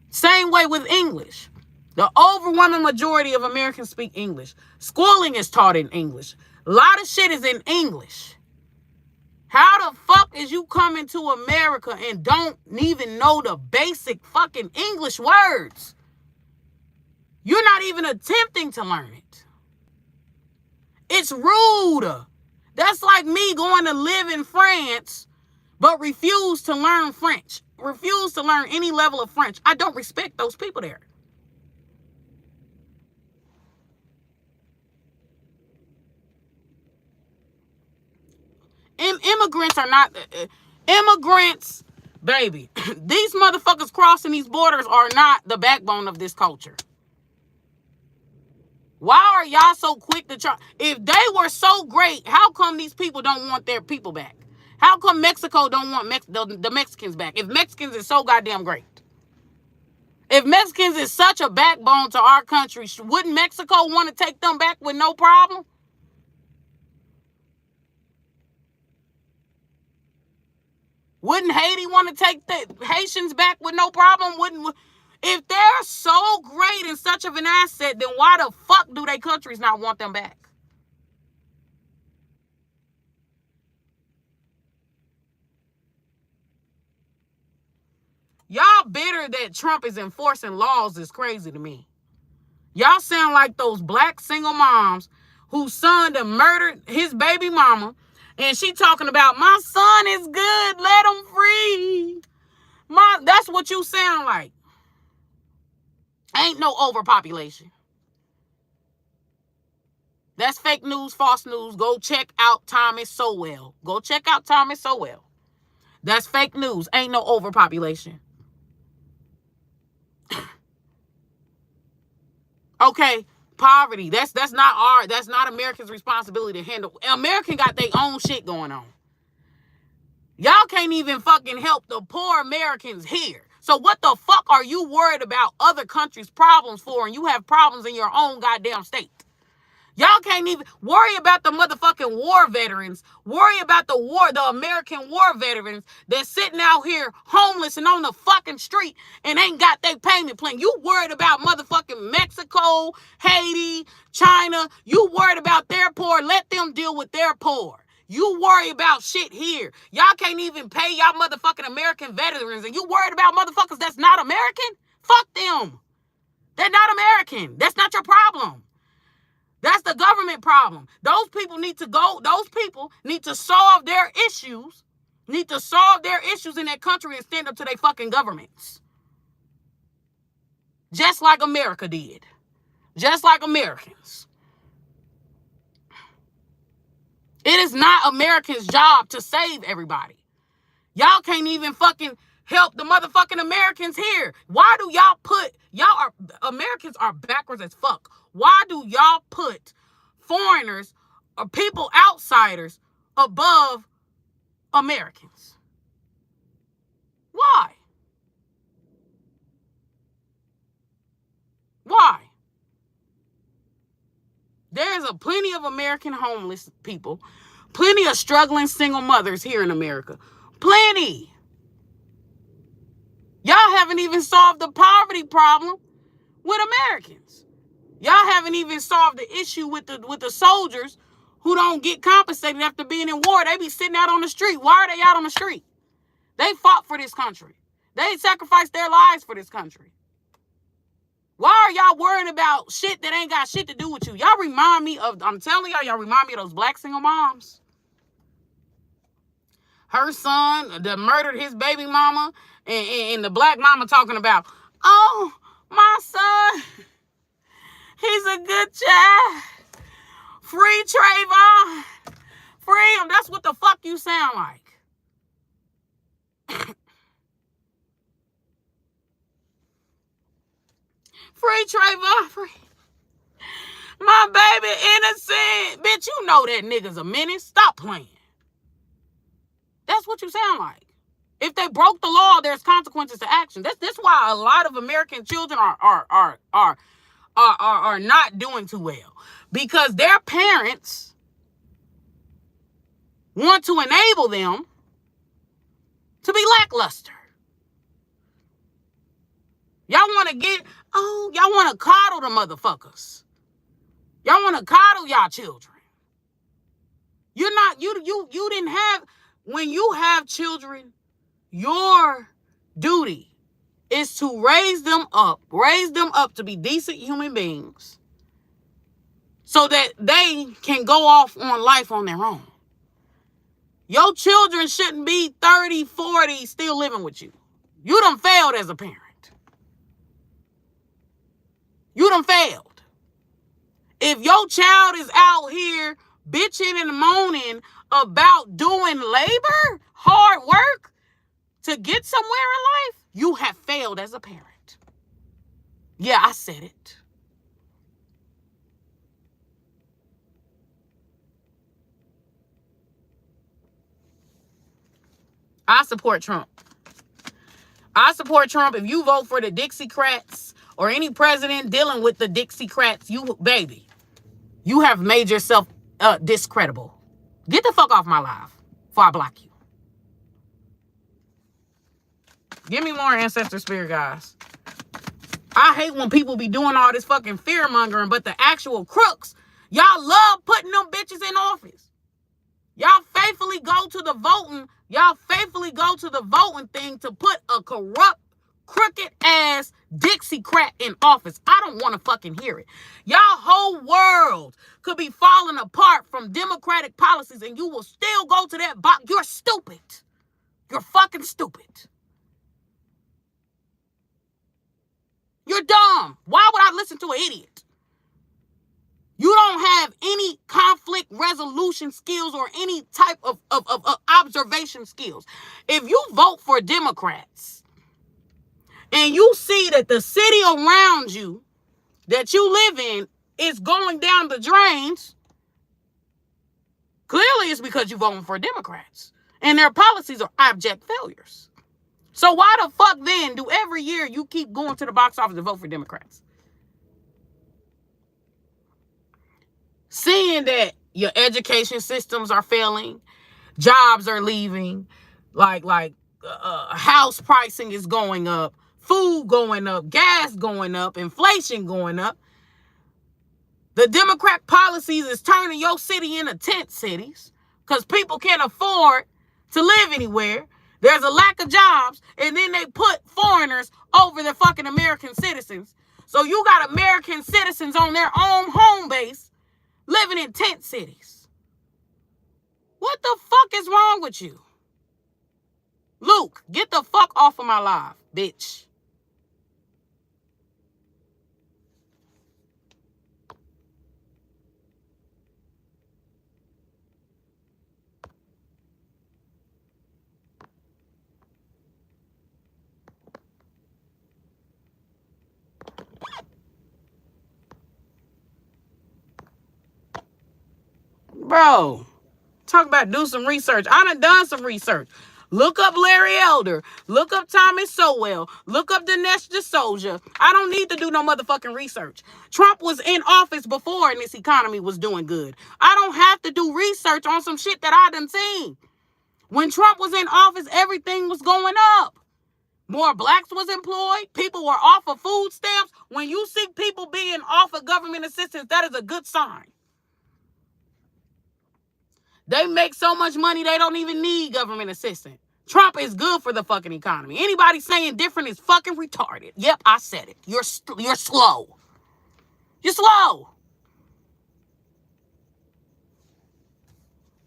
Same way with English. The overwhelming majority of Americans speak English. Schooling is taught in English. A lot of shit is in English. How the fuck is you coming to America and don't even know the basic fucking English words? You're not even attempting to learn it. It's rude. That's like me going to live in France, but refuse to learn French. Refuse to learn any level of French. I don't respect those people there. Immigrants are not immigrants, baby. These motherfuckers crossing these borders are not the backbone of this culture. Why are y'all so quick to try? If they were so great, how come these people don't want their people back? How come Mexico don't want the Mexicans back? If Mexicans is so goddamn great. If Mexicans is such a backbone to our country, wouldn't Mexico want to take them back with no problem? Wouldn't Haiti want to take the Haitians back with no problem? If they're so great and such of an asset, then why the fuck do they countries not want them back? Y'all bitter that Trump is enforcing laws is crazy to me. Y'all sound like those black single moms whose son done murdered his baby mama, and she talking about, my son is good, let him free. That's what you sound like. Ain't no overpopulation. That's fake news, false news. Go check out Thomas Sowell. Go check out Thomas Sowell. That's fake news. Ain't no overpopulation. Okay, poverty. That's not Americans' responsibility to handle. American got their own shit going on. Y'all can't even fucking help the poor Americans here. So what the fuck are you worried about other countries' problems for, and you have problems in your own goddamn state? Y'all can't even worry about the motherfucking war veterans. Worry about the American war veterans that's sitting out here homeless and on the fucking street and ain't got their payment plan. You worried about motherfucking Mexico, Haiti, China. You worried about their poor. Let them deal with their poor. You worry about shit here. Y'all can't even pay y'all motherfucking American veterans, and you worried about motherfuckers that's not American? Fuck them. They're not American. That's not your problem. That's the government problem. Those people need to go. Those people need to solve their issues. Need to solve their issues in their country and stand up to their fucking governments. Just like America did. Just like Americans. It is not Americans' job to save everybody. Y'all can't even fucking help the motherfucking Americans here. Why do Americans are backwards as fuck. Why do y'all put foreigners or people outsiders above Americans? Why? Why? There's plenty of American homeless people, plenty of struggling single mothers here in America. Plenty. Y'all haven't even solved the poverty problem with Americans. Y'all haven't even solved the issue with the soldiers who don't get compensated after being in war. They be sitting out on the street. Why are they out on the street? They fought for this country. They sacrificed their lives for this country. Why are y'all worrying about shit that ain't got shit to do with you? Y'all remind me of, I'm telling y'all remind me of those black single moms. Her son that murdered his baby mama, and the black mama talking about, Oh, my son, he's a good child. Free Trayvon. Free him. That's what the fuck you sound like. Free Trayvon. Free. My baby innocent. Bitch, you know that nigga's a menace. Stop playing. That's what you sound like. If they broke the law, there's consequences to action. That's why a lot of American children are not doing too well. Because their parents want to enable them to be lackluster. Y'all want to y'all want to coddle the motherfuckers. Y'all want to coddle y'all children. You didn't have, when you have children, your duty is to raise them up to be decent human beings so that they can go off on life on their own. Your children shouldn't be 30, 40 still living with you. You done failed as a parent. You done failed. If your child is out here bitching and moaning about doing labor, hard work, to get somewhere in life, you have failed as a parent. Yeah, I said it. I support Trump. I support Trump. If you vote for the Dixiecrats or any president dealing with the Dixiecrats, you have made yourself discreditable. Get the fuck off my live before I block you. Give me more ancestor spirit, guys. I hate when people be doing all this fucking fear mongering, but the actual crooks, y'all love putting them bitches in office. Y'all faithfully go to the voting thing to put a corrupt, crooked ass Dixiecrat in office. I don't want to fucking hear it. Y'all whole world could be falling apart from democratic policies and you will still go to that box. You're stupid. You're fucking stupid. You're dumb. Why would I listen to an idiot? You don't have any conflict resolution skills or any type of observation skills. If you vote for Democrats and you see that the city around you that you live in is going down the drains, clearly it's because you're voting for Democrats and their policies are abject failures. So why the fuck then do every year you keep going to the box office to vote for Democrats? Seeing that your education systems are failing, jobs are leaving, house pricing is going up, food going up, gas going up, inflation going up. The Democrat policies is turning your city into tent cities because people can't afford to live anywhere. There's a lack of jobs, and then they put foreigners over the fucking American citizens. So you got American citizens on their own home base living in tent cities. What the fuck is wrong with you? Luke, get the fuck off of my live, bitch. Bro, talk about do some research. I done some research. Look up Larry Elder. Look up Thomas Sowell. Look up Dinesh D'Souza. I don't need to do no motherfucking research. Trump was in office before and this economy was doing good. I don't have to do research on some shit that I done seen. When Trump was in office, everything was going up. More blacks was employed. People were off of food stamps. When you see people being off of government assistance, that is a good sign. They make so much money, they don't even need government assistance. Trump is good for the fucking economy. Anybody saying different is fucking retarded. Yep, I said it. You're slow. You're slow.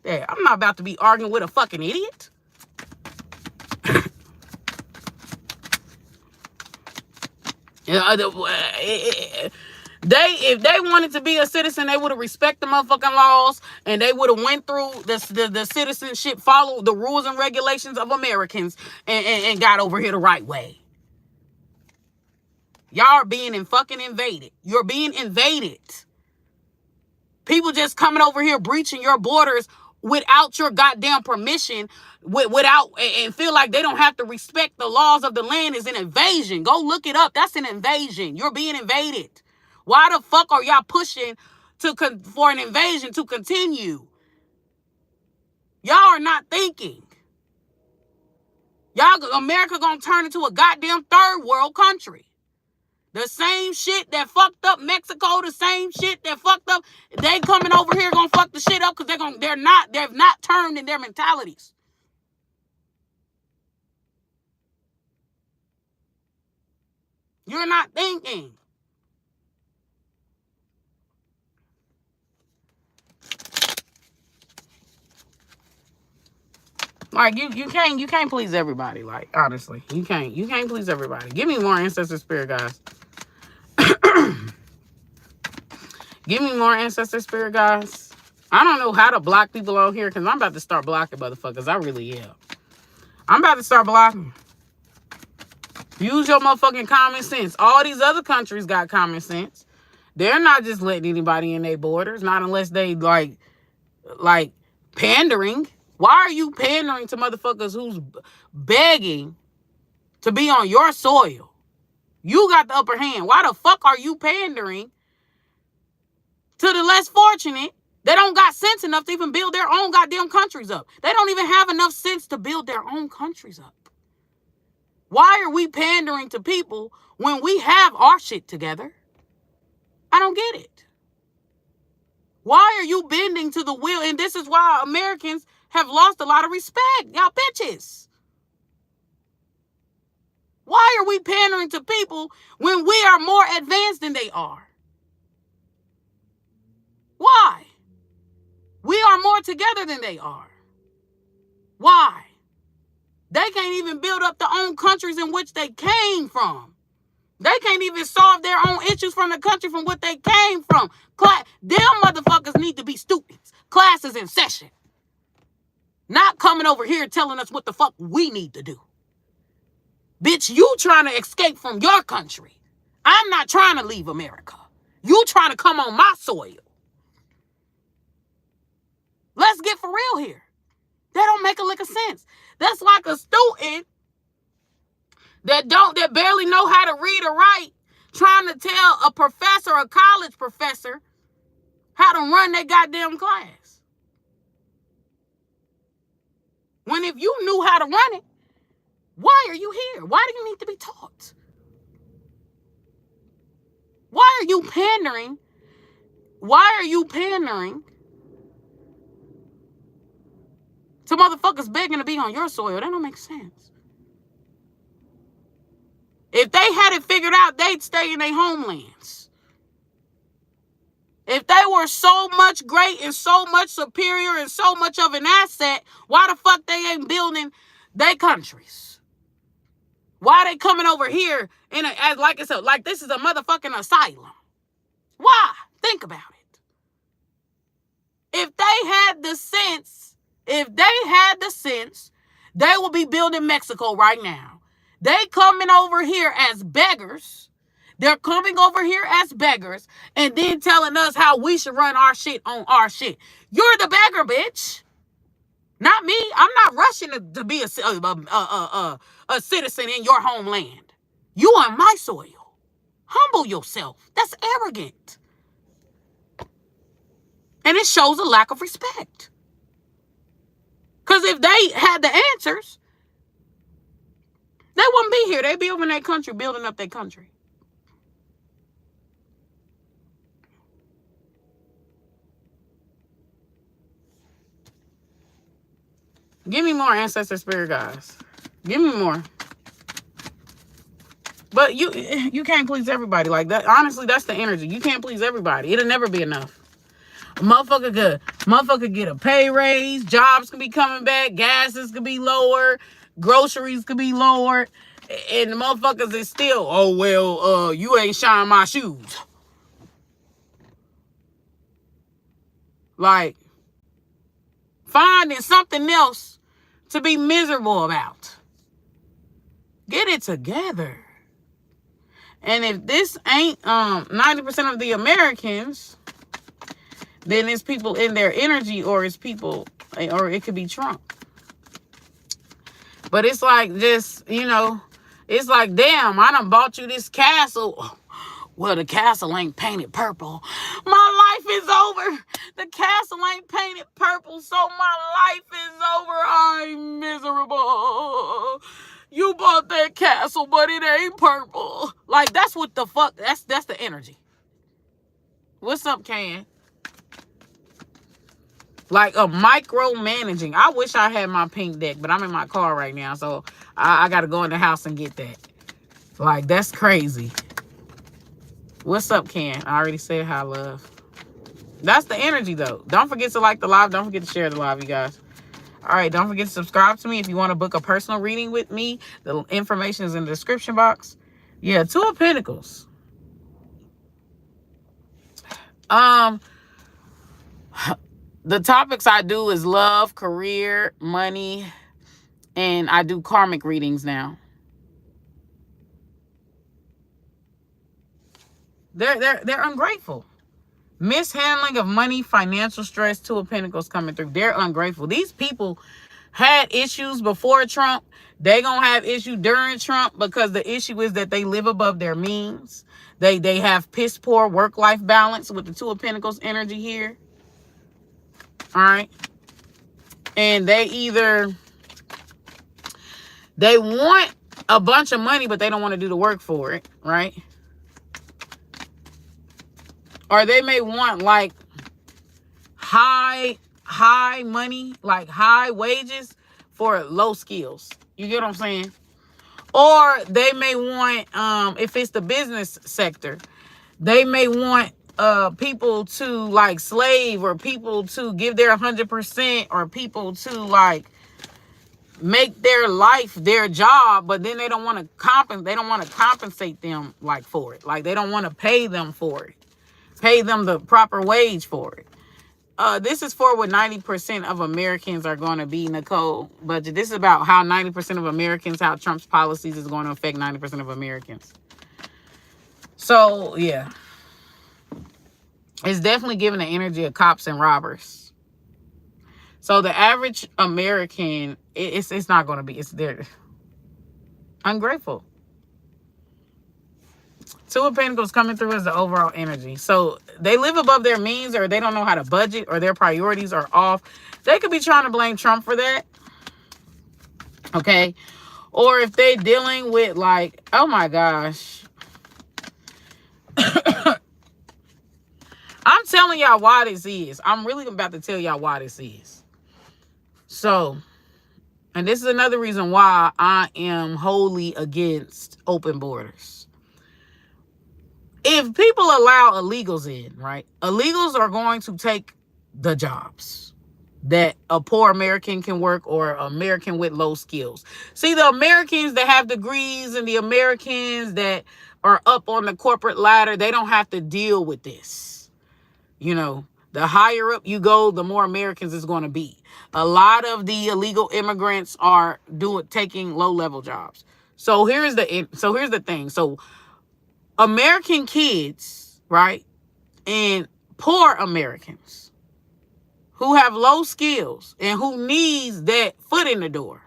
Yeah, I'm not about to be arguing with a fucking idiot. If they wanted to be a citizen, they would have respected the motherfucking laws, and they would have went through the citizenship, followed the rules and regulations of Americans, and got over here the right way. Y'all are being fucking invaded. You're being invaded. People just coming over here breaching your borders without your goddamn permission, without, and feel like they don't have to respect the laws of the land is an invasion. Go look it up. That's an invasion. You're being invaded. Why the fuck are y'all pushing for an invasion to continue? Y'all are not thinking. America gonna turn into a goddamn third world country. The same shit that fucked up Mexico, the same shit that fucked up, they coming over here gonna fuck the shit up because they've not turned in their mentalities. You're not thinking. Like you can't please everybody. Like, honestly, you can't please everybody. Give me more ancestor spirit, guys. Give me more ancestor spirit, guys. I don't know how to block people on here because I'm about to start blocking motherfuckers. I really am. I'm about to start blocking. Use your motherfucking common sense. All these other countries got common sense. They're not just letting anybody in their borders, not unless they like pandering. Why are you pandering to motherfuckers who's begging to be on your soil? You got the upper hand. Why the fuck are you pandering to the less fortunate? They don't got sense enough to even build their own goddamn countries up. They don't even have enough sense to build their own countries up. Why are we pandering to people when we have our shit together? I don't get it. Why are you bending to the will? And this is why Americans have lost a lot of respect. Y'all bitches. Why are we pandering to people when we are more advanced than they are? Why? We are more together than they are. Why? They can't even build up their own countries in which they came from. They can't even solve their own issues from the country from what they came from. Them motherfuckers need to be students. Classes in session. Not coming over here telling us what the fuck we need to do. Bitch, you trying to escape from your country. I'm not trying to leave America. You trying to come on my soil. Let's get for real here. That don't make a lick of sense. That's like a student that barely know how to read or write trying to tell a professor, a college professor, how to run their goddamn class. When if you knew how to run it, why are you here? Why do you need to be taught? Why are you pandering? Why are you pandering to motherfuckers begging to be on your soil? That don't make sense. If they had it figured out, they'd stay in their homelands. If they were so much great and so much superior and so much of an asset, why the fuck they ain't building their countries? Why they coming over here like this is a motherfucking asylum? Why? Think about it. If they had the sense, they will be building Mexico right now. They coming over here as beggars. They're coming over here as beggars and then telling us how we should run our shit on our shit. You're the beggar, bitch. Not me. I'm not rushing to be a citizen in your homeland. You on my soil. Humble yourself. That's arrogant. And it shows a lack of respect. Because if they had the answers, they wouldn't be here. They'd be over in their country building up their country. Give me more ancestor spirit guys. Give me more. But you can't please everybody like that. Honestly, that's the energy. You can't please everybody. It'll never be enough. Motherfucker get a pay raise. Jobs can be coming back. Gases could be lower. Groceries could be lower. And the motherfuckers is still, oh, well, you ain't shine my shoes. Like, finding something else to be miserable about. Get it together. And if this ain't 90% of the Americans, then it's people in their energy, or it's people, or it could be Trump. But it's like just, it's like, damn, I done bought you this castle. Well, the castle ain't painted purple. My life is over. The castle ain't painted purple, so my life is over. I'm miserable. You bought that castle, but it ain't purple. Like, that's what the fuck, that's the energy. What's up, Can? Like a micromanaging. I wish I had my pink deck, but I'm in my car right now, so I got to go in the house and get that. Like, that's crazy. What's up, Ken? I already said hi, love. That's the energy, though. Don't forget to like the live. Don't forget to share the live, you guys. All right, don't forget to subscribe to me if you want to book a personal reading with me. The information is in the description box. Yeah, Two of Pentacles. The topics I do is love, career, money, and I do karmic readings now. They're ungrateful. Mishandling of money, financial stress, Two of Pentacles coming through. They're ungrateful. These people had issues before Trump. They gonna have issue during Trump, because the issue is that they live above their means. They have piss poor work-life balance with the Two of Pentacles energy here. All right. And they want a bunch of money, but they don't want to do the work for it, right? Or they may want like high money, like high wages for low skills. You get what I'm saying? Or they may want, if it's the business sector, they may want people to like slave, or people to give their 100%, or people to like make their life their job, but then they don't want to compensate them like for it. Like, they don't want to pay them for it. Pay them the proper wage for it. This is for what 90% of Americans are going to be, Nicole. But this is about how 90% of Americans, how Trump's policies is going to affect 90% of Americans. So, yeah. It's definitely giving the energy of cops and robbers. So the average American, it's not going to be, they're ungrateful. Two of Pentacles coming through as the overall energy. So they live above their means, or they don't know how to budget, or their priorities are off. They could be trying to blame Trump for that. Okay. Or if they dealing with like, oh my gosh. I'm telling y'all why this is. I'm really about to tell y'all why this is. So, and this is another reason why I am wholly against open borders. If people allow illegals in, right? Illegals are going to take the jobs that a poor American can work, or American with low skills. See, the Americans that have degrees and the Americans that are up on the corporate ladder, they don't have to deal with this. The higher up you go, the more Americans it's going to be. A lot of the illegal immigrants are taking low-level jobs. So here's the thing. So American kids, right, and poor Americans who have low skills and who needs that foot in the door,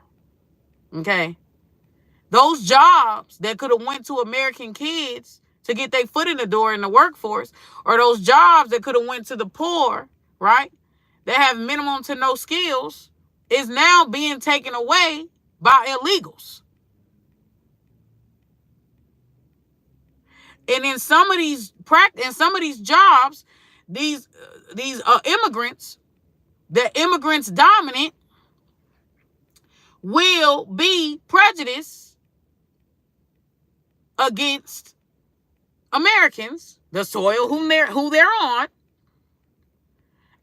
okay? Those jobs that could have went to American kids to get their foot in the door in the workforce, or those jobs that could have went to the poor, right, that have minimum to no skills, is now being taken away by illegals. And in some of these jobs, these immigrants, the immigrants dominant, will be prejudiced against Americans, the soil who they're on,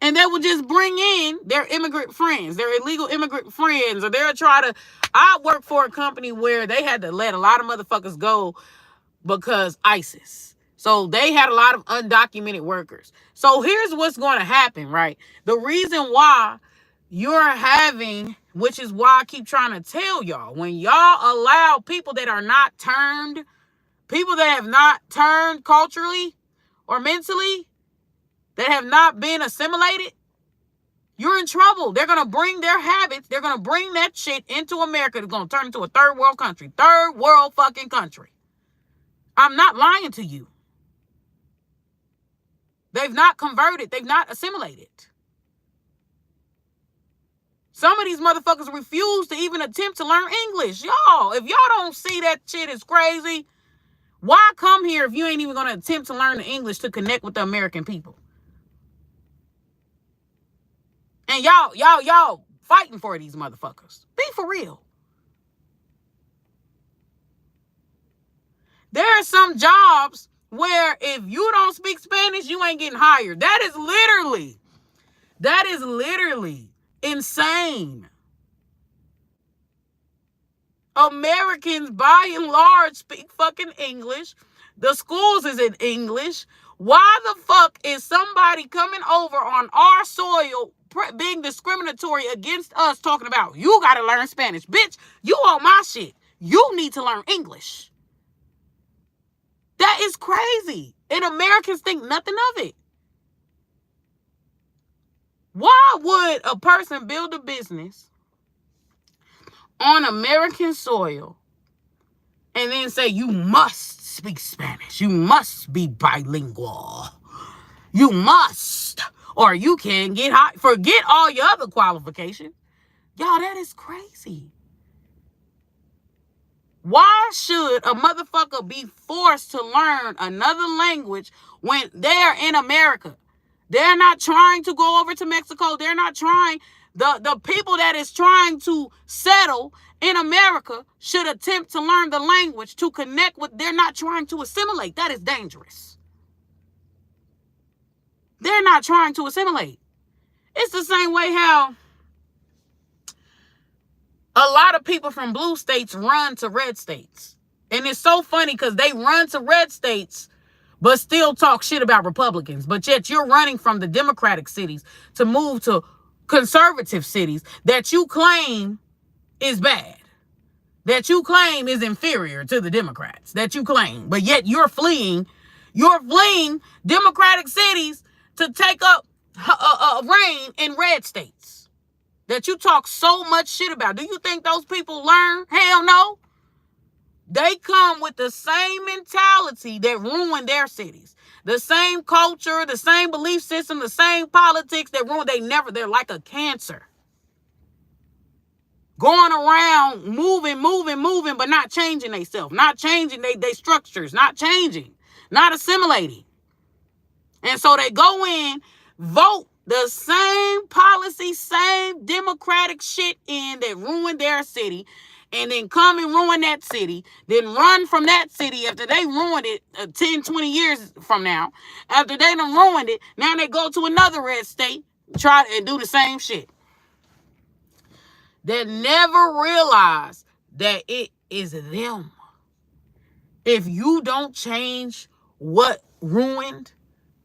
And they will just bring in their immigrant friends, their illegal immigrant friends, or they'll try to. I work for a company where they had to let a lot of motherfuckers go because ISIS. So they had a lot of undocumented workers. So here's what's going to happen, right? The reason why you're having, which is why I keep trying to tell y'all, when y'all allow people that are not turned, people that have not turned culturally or mentally, that have not been assimilated, you're in trouble. They're going to bring their habits. They're going to bring that shit into America. It's going to turn into a third world country. Third world fucking country. I'm not lying to you. They've not converted. They've not assimilated. Some of these motherfuckers refuse to even attempt to learn English. Y'all, if y'all don't see that shit is crazy, why come here if you ain't even going to attempt to learn the English to connect with the American people? And y'all fighting for these motherfuckers. Be for real. There are some jobs where if you don't speak Spanish, you ain't getting hired. That is literally insane. Americans, by and large, speak fucking English. The schools is in English. Why the fuck is somebody coming over on our soil being discriminatory against us talking about, you got to learn Spanish? Bitch, you on my shit. You need to learn English. That is crazy. And Americans think nothing of it. Why would a person build a business on American soil and then say you must speak Spanish, you must be bilingual, you must, or you can't get hired? Forget all your other qualifications. Y'all, that is crazy. Why should a motherfucker be forced to learn another language when they're in America? They're not trying to go over to Mexico. They're not trying. The people that is trying to settle in America should attempt to learn the language to connect with. They're not trying to assimilate. That is dangerous. They're not trying to assimilate. It's the same way how a lot of people from blue states run to red states. And it's so funny because they run to red states but still talk shit about Republicans. But yet you're running from the Democratic cities to move to conservative cities that you claim is bad, that you claim is inferior to the Democrats, that you claim. But yet you're fleeing Democratic cities to take up reign in red states that you talk so much shit about. Do you think those people learn? Hell no. They come with the same mentality that ruined their cities. The same culture, the same belief system, the same politics that ruined. They're like a cancer. Going around, moving, but not changing themselves, not changing they structures, not changing, not assimilating. And so they go in, vote the same policy, same democratic shit in that ruined their city, and then come and ruin that city, then run from that city after they ruined it 10, 20 years from now. After they done ruined it, now they go to another red state, try and do the same shit. They never realize that it is them. If you don't change what ruined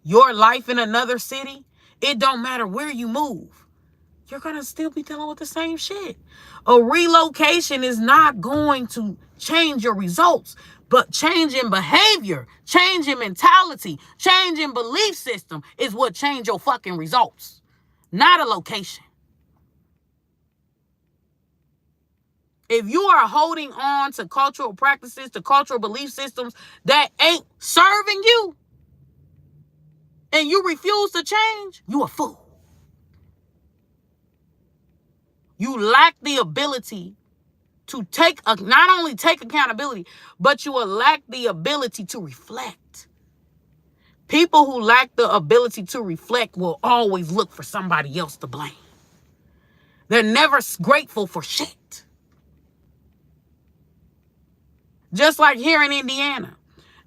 your life in another city, it don't matter where you move. You're going to still be dealing with the same shit. A relocation is not going to change your results, but change in behavior, change in mentality, change in belief system is what change your fucking results, not a location. If you are holding on to cultural practices, to cultural belief systems that ain't serving you, and you refuse to change, you a fool. You lack the ability to not only take accountability, but you will lack the ability to reflect. People who lack the ability to reflect will always look for somebody else to blame. They're never grateful for shit. Just like here in Indiana.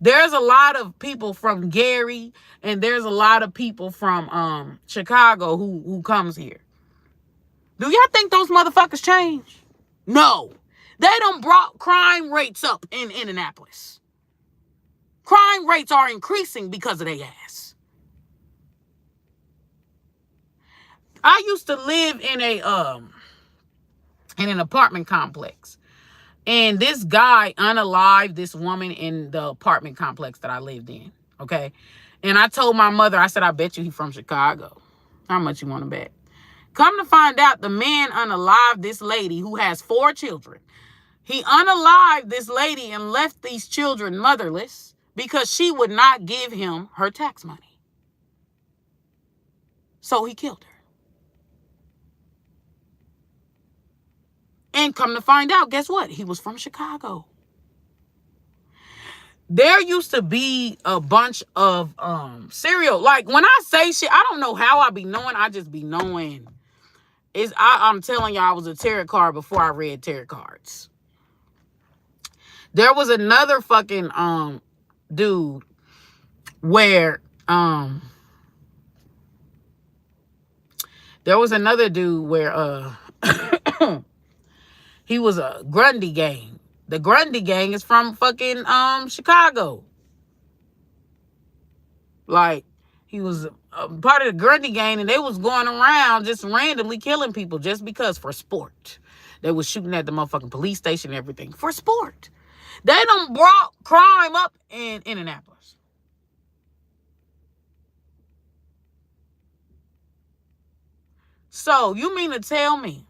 There's a lot of people from Gary and there's a lot of people from Chicago who comes here. Do y'all think those motherfuckers change? No. They done brought crime rates up in Indianapolis. Crime rates are increasing because of their ass. I used to live in an apartment complex. And this guy unalived this woman in the apartment complex that I lived in. Okay. And I told my mother, I said, I bet you he's from Chicago. How much you want to bet? Come to find out, the man unalived this lady who has 4 children. He unalived this lady and left these children motherless because she would not give him her tax money. So he killed her. And come to find out, guess what? He was from Chicago. There used to be a bunch of serial. Like, when I say shit, I don't know how I be knowing. I just be knowing. I'm telling y'all, I was a tarot card before I read tarot cards. There was another fucking dude where he was a Grundy gang. The Grundy gang is from fucking Chicago. Like, he was a part of the Grundy gang, and they was going around just randomly killing people just because, for sport. They was shooting at the motherfucking police station and everything for sport. They done brought crime up in Indianapolis. So, you mean to tell me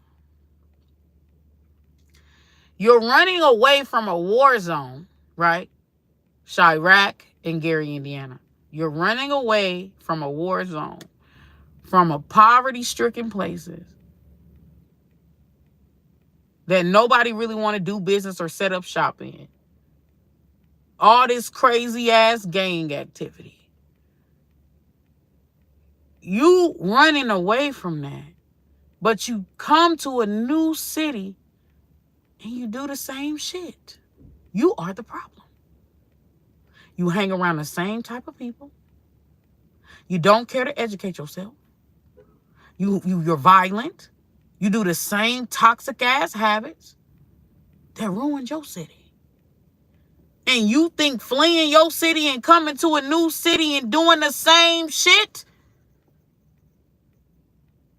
you're running away from a war zone, right? Chirac and Gary, Indiana. You're running away from a war zone, from a poverty-stricken places that nobody really want to do business or set up shop in. All this crazy-ass gang activity. You running away from that, but you come to a new city and you do the same shit. You are the problem. You hang around the same type of people. You don't care to educate yourself. You're violent. You do the same toxic ass habits that ruined your city. And you think fleeing your city and coming to a new city and doing the same shit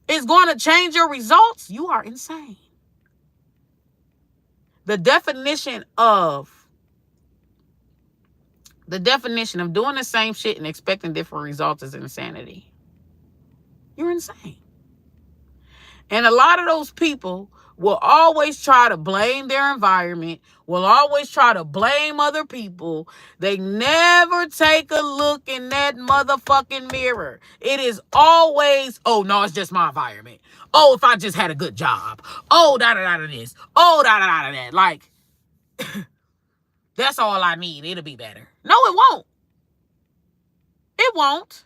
is going to change your results? You are insane. The definition of doing the same shit and expecting different results is insanity. You're insane. And a lot of those people will always try to blame their environment, will always try to blame other people. They never take a look in that motherfucking mirror. It is always, oh, no, it's just my environment. Oh, if I just had a good job. Oh, da-da-da-da this. Oh, da-da-da-da that. Like, that's all I need. It'll be better. No, it won't. It won't.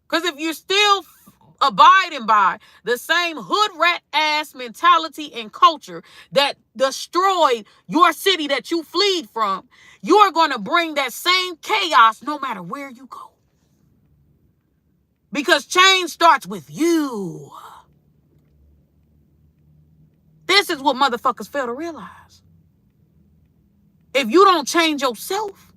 Because if you're still abiding by the same hood rat ass mentality and culture that destroyed your city that you fled from, you're going to bring that same chaos no matter where you go. Because change starts with you. This is what motherfuckers fail to realize. If you don't change yourself,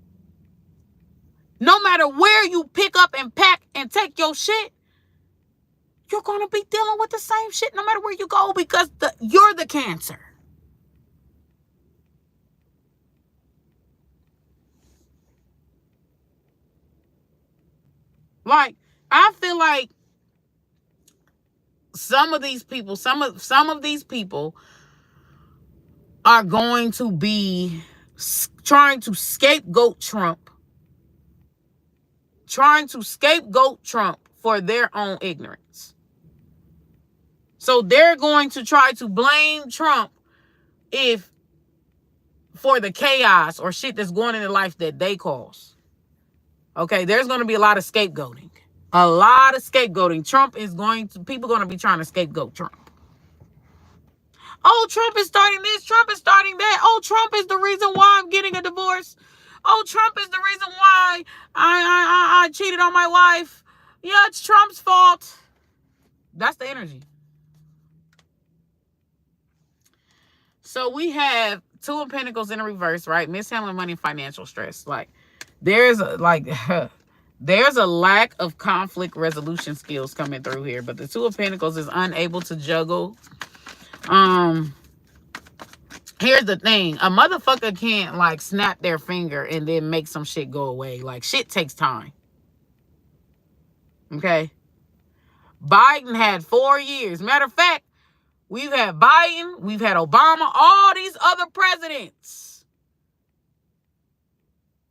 no matter where you pick up and pack and take your shit, you're going to be dealing with the same shit no matter where you go, because you're the cancer. Like, I feel like some of these people are going to be trying to scapegoat Trump for their own ignorance. So they're going to try to blame Trump for the chaos or shit that's going in their life that they cause. Okay, there's going to be a lot of scapegoating. A lot of scapegoating. People are going to be trying to scapegoat Trump. Oh, Trump is starting this. Trump is starting that. Oh, Trump is the reason why I'm getting a divorce. Oh, Trump is the reason why I cheated on my wife. Yeah, it's Trump's fault. That's the energy. So we have Two of Pentacles in reverse, right? Mishandling money, financial stress. Like there's a lack of conflict resolution skills coming through here, but the Two of Pentacles is unable to juggle. Here's the thing. A motherfucker can't like snap their finger and then make some shit go away. Like shit takes time. Okay. Biden had 4 years. Matter of fact, we've had Biden, we've had Obama, all these other presidents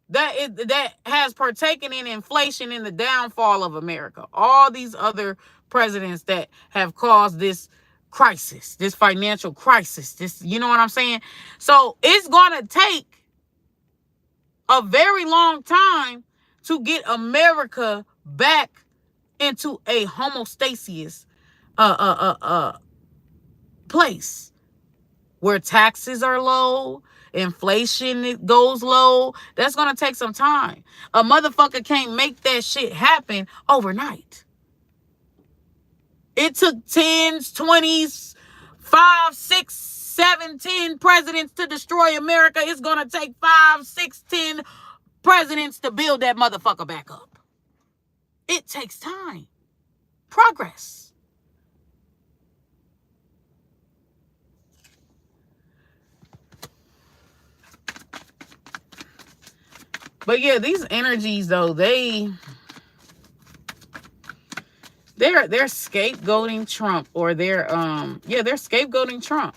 that has partaken in inflation and the downfall of America. All these other presidents that have caused this crisis, this financial crisis, this, you know what I'm saying? So it's going to take a very long time to get America back into a homeostasis place where taxes are low, inflation goes low. That's going to take some time. A motherfucker can't make that shit happen overnight. It took 10s, 20s, 5, 6, 7, 10 presidents to destroy America. It's going to take 5, 6, 10 presidents to build that motherfucker back up. It takes time. Progress. But yeah, these energies though, they're scapegoating Trump, or they're scapegoating Trump.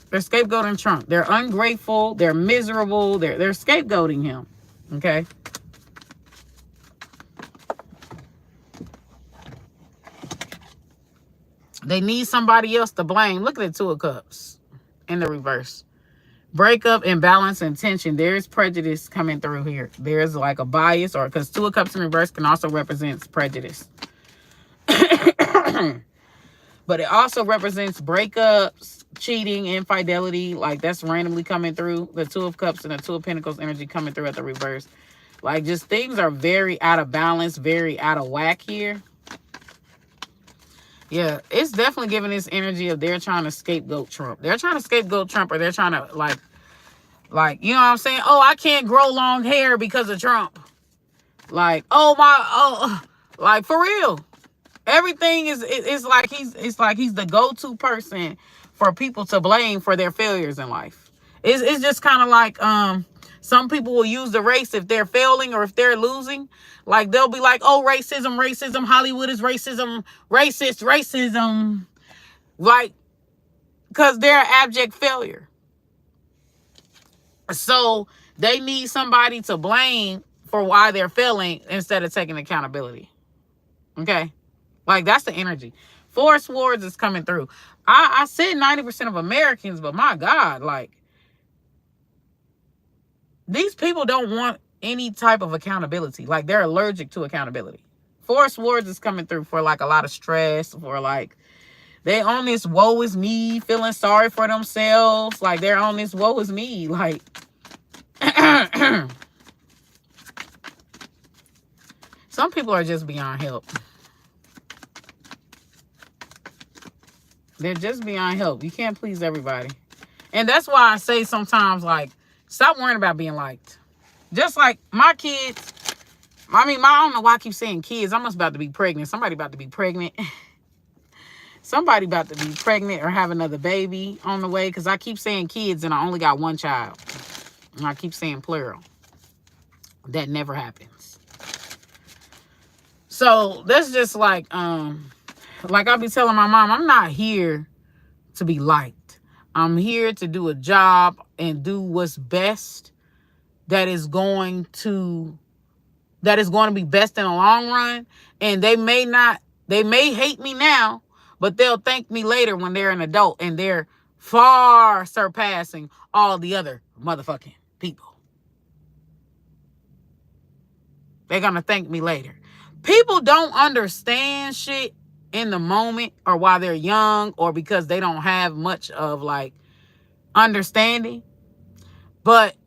They're scapegoating Trump. They're ungrateful, they're miserable, they're scapegoating him. Okay? They need somebody else to blame. Look at the Two of Cups in the reverse. Breakup, imbalance, and tension. There's prejudice coming through here. There's like a bias, or because Two of Cups in reverse can also represent prejudice. But it also represents breakups, cheating, infidelity. Like that's randomly coming through. The Two of Cups and the Two of Pentacles energy coming through at the reverse. Like just things are very out of balance, very out of whack here. Yeah, it's definitely giving this energy of they're trying to scapegoat Trump. They're trying to scapegoat Trump, or they're trying to like, you know what I'm saying? Oh, I can't grow long hair because of Trump. Like, like for real. Everything it's like he's the go-to person for people to blame for their failures in life. It's just kind of like some people will use the race if they're failing or if they're losing. Like they'll be like, oh, racism, Hollywood is racism, racism. Like, because they're an abject failure. So they need somebody to blame for why they're failing instead of taking accountability. Okay? Like, that's the energy. Four of Swords is coming through. I said 90% of Americans, but my God, like, these people don't want any type of accountability. Like, they're allergic to accountability. Four of Swords is coming through for, like, a lot of stress, for, like, they on this woe is me, feeling sorry for themselves. Like, they're on this woe is me. Like, some people are just beyond help. They're just beyond help. You can't please everybody. And that's why I say sometimes, like, stop worrying about being liked. Just like my kids. I don't know why I keep saying kids. I'm just about to be pregnant. Somebody about to be pregnant. Somebody about to be pregnant or have another baby on the way. Because I keep saying kids and I only got one child. And I keep saying plural. That never happens. So that's just like I'll be telling my mom, I'm not here to be liked. I'm here to do a job and do what's best that is going to be best in the long run. And they may hate me now, but they'll thank me later when they're an adult and they're far surpassing all the other motherfucking people. They're going to thank me later. People don't understand shit in the moment or while they're young or because they don't have much of like understanding. But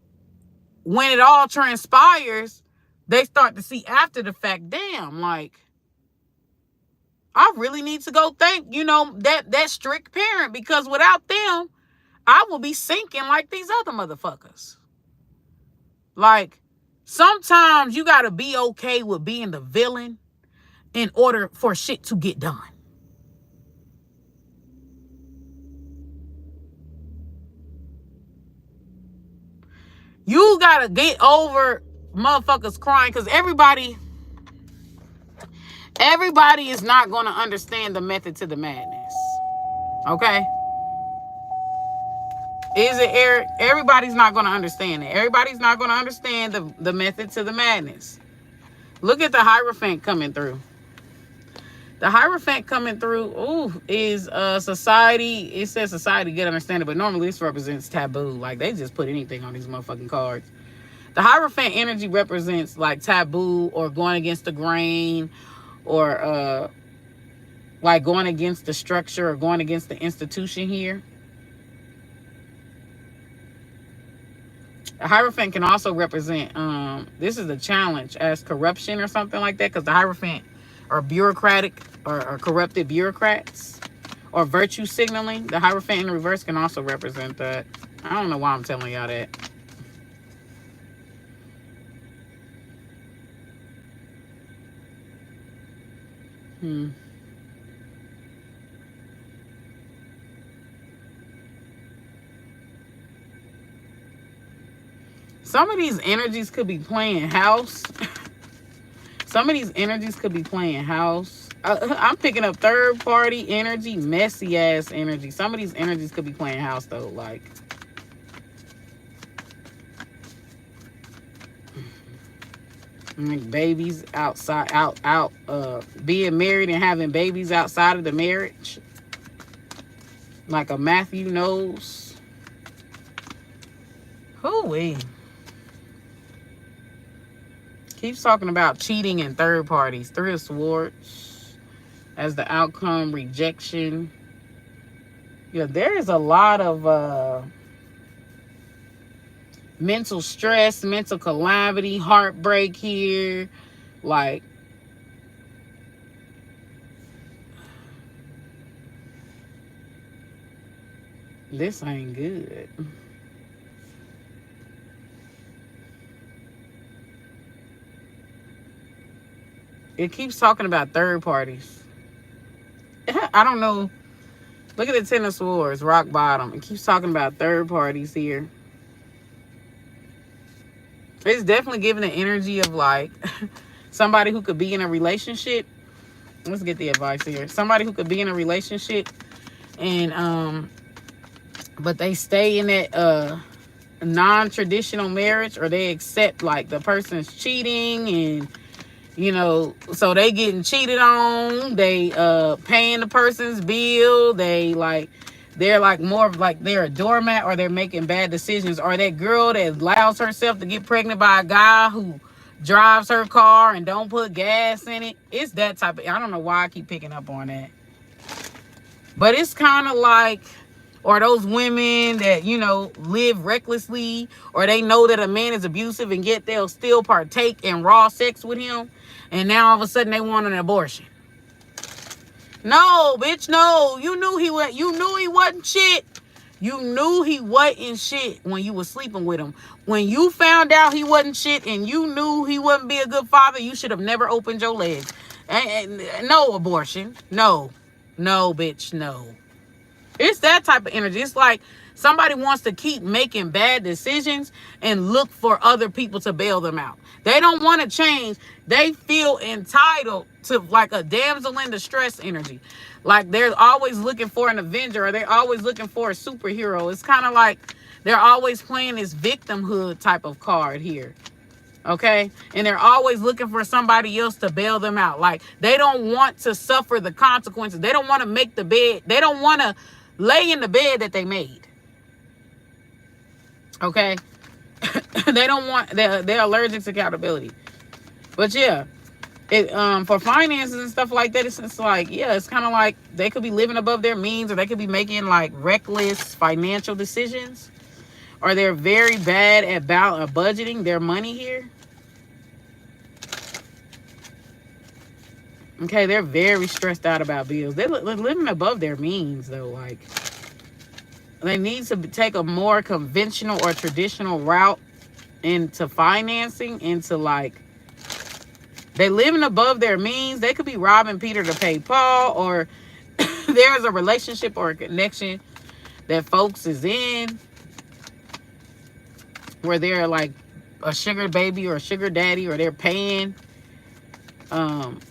when it all transpires, they start to see after the fact, damn, like, I really need to go thank, that strict parent, because without them, I will be sinking like these other motherfuckers. Like, sometimes you got to be okay with being the villain in order for shit to get done. You got to get over motherfuckers crying, because everybody is not going to understand the method to the madness. Okay? Is it, Eric? Everybody's not going to understand it. Everybody's not going to understand the method to the madness. Look at the Hierophant coming through. The Hierophant coming through, is society. It says society get understanding, but normally this represents taboo. Like, they just put anything on these motherfucking cards. The Hierophant energy represents like taboo or going against the grain, or like going against the structure or going against the institution here. The Hierophant can also represent, this is a challenge as corruption or something like that, because the Hierophant are bureaucratic or corrupted bureaucrats or virtue signaling. The Hierophant in reverse can also represent that. I don't know why I'm telling y'all that. Some of these energies could be playing house. Some of these energies could be playing house. I'm picking up third party energy, messy ass energy. Some of these energies could be playing house though. Like, babies outside, being married and having babies outside of the marriage. Like a Matthew knows. Hooey. Keeps talking about cheating in third parties. Three of Swords as the outcome, rejection. Yeah, there is a lot of mental stress, mental calamity, heartbreak here. Like, this ain't good. It keeps talking about third parties. I don't know. Look at the Ten of Swords, rock bottom. It keeps talking about third parties here. It's definitely giving the energy of like somebody who could be in a relationship. Let's get the advice here. Somebody who could be in a relationship and but they stay in that non-traditional marriage, or they accept like the person's cheating, and so they getting cheated on, they paying the person's bill, they're like more of like they're a doormat, or they're making bad decisions, or that girl that allows herself to get pregnant by a guy who drives her car and don't put gas in it. It's that type of, I don't know why I keep picking up on that, but it's kind of like, or those women that live recklessly, or they know that a man is abusive and yet they'll still partake in raw sex with him, and now all of a sudden they want an abortion. No, bitch, no. You knew he wasn't shit. You knew he wasn't shit when you were sleeping with him. When you found out he wasn't shit and you knew he wouldn't be a good father, you should have never opened your legs. No abortion. No, bitch, no. It's that type of energy. It's like somebody wants to keep making bad decisions and look for other people to bail them out. They don't want to change. They feel entitled to like a damsel in distress energy. Like they're always looking for an avenger, or they're always looking for a superhero. It's kind of like they're always playing this victimhood type of card here. Okay? And they're always looking for somebody else to bail them out. Like they don't want to suffer the consequences. They don't want to make the bed. They don't want to lay in the bed that they made. Okay? They don't want, they're allergic to accountability. But yeah, it for finances and stuff like that, it's like, yeah, it's kind of like they could be living above their means, or they could be making like reckless financial decisions, or they're very bad about budgeting their money here. Okay, they're very stressed out about bills. They're living above their means, though. Like, they need to take a more conventional or traditional route into financing, into like, they living above their means. They could be robbing Peter to pay Paul, or there's a relationship or a connection that folks is in where they're like a sugar baby or a sugar daddy, or they're paying.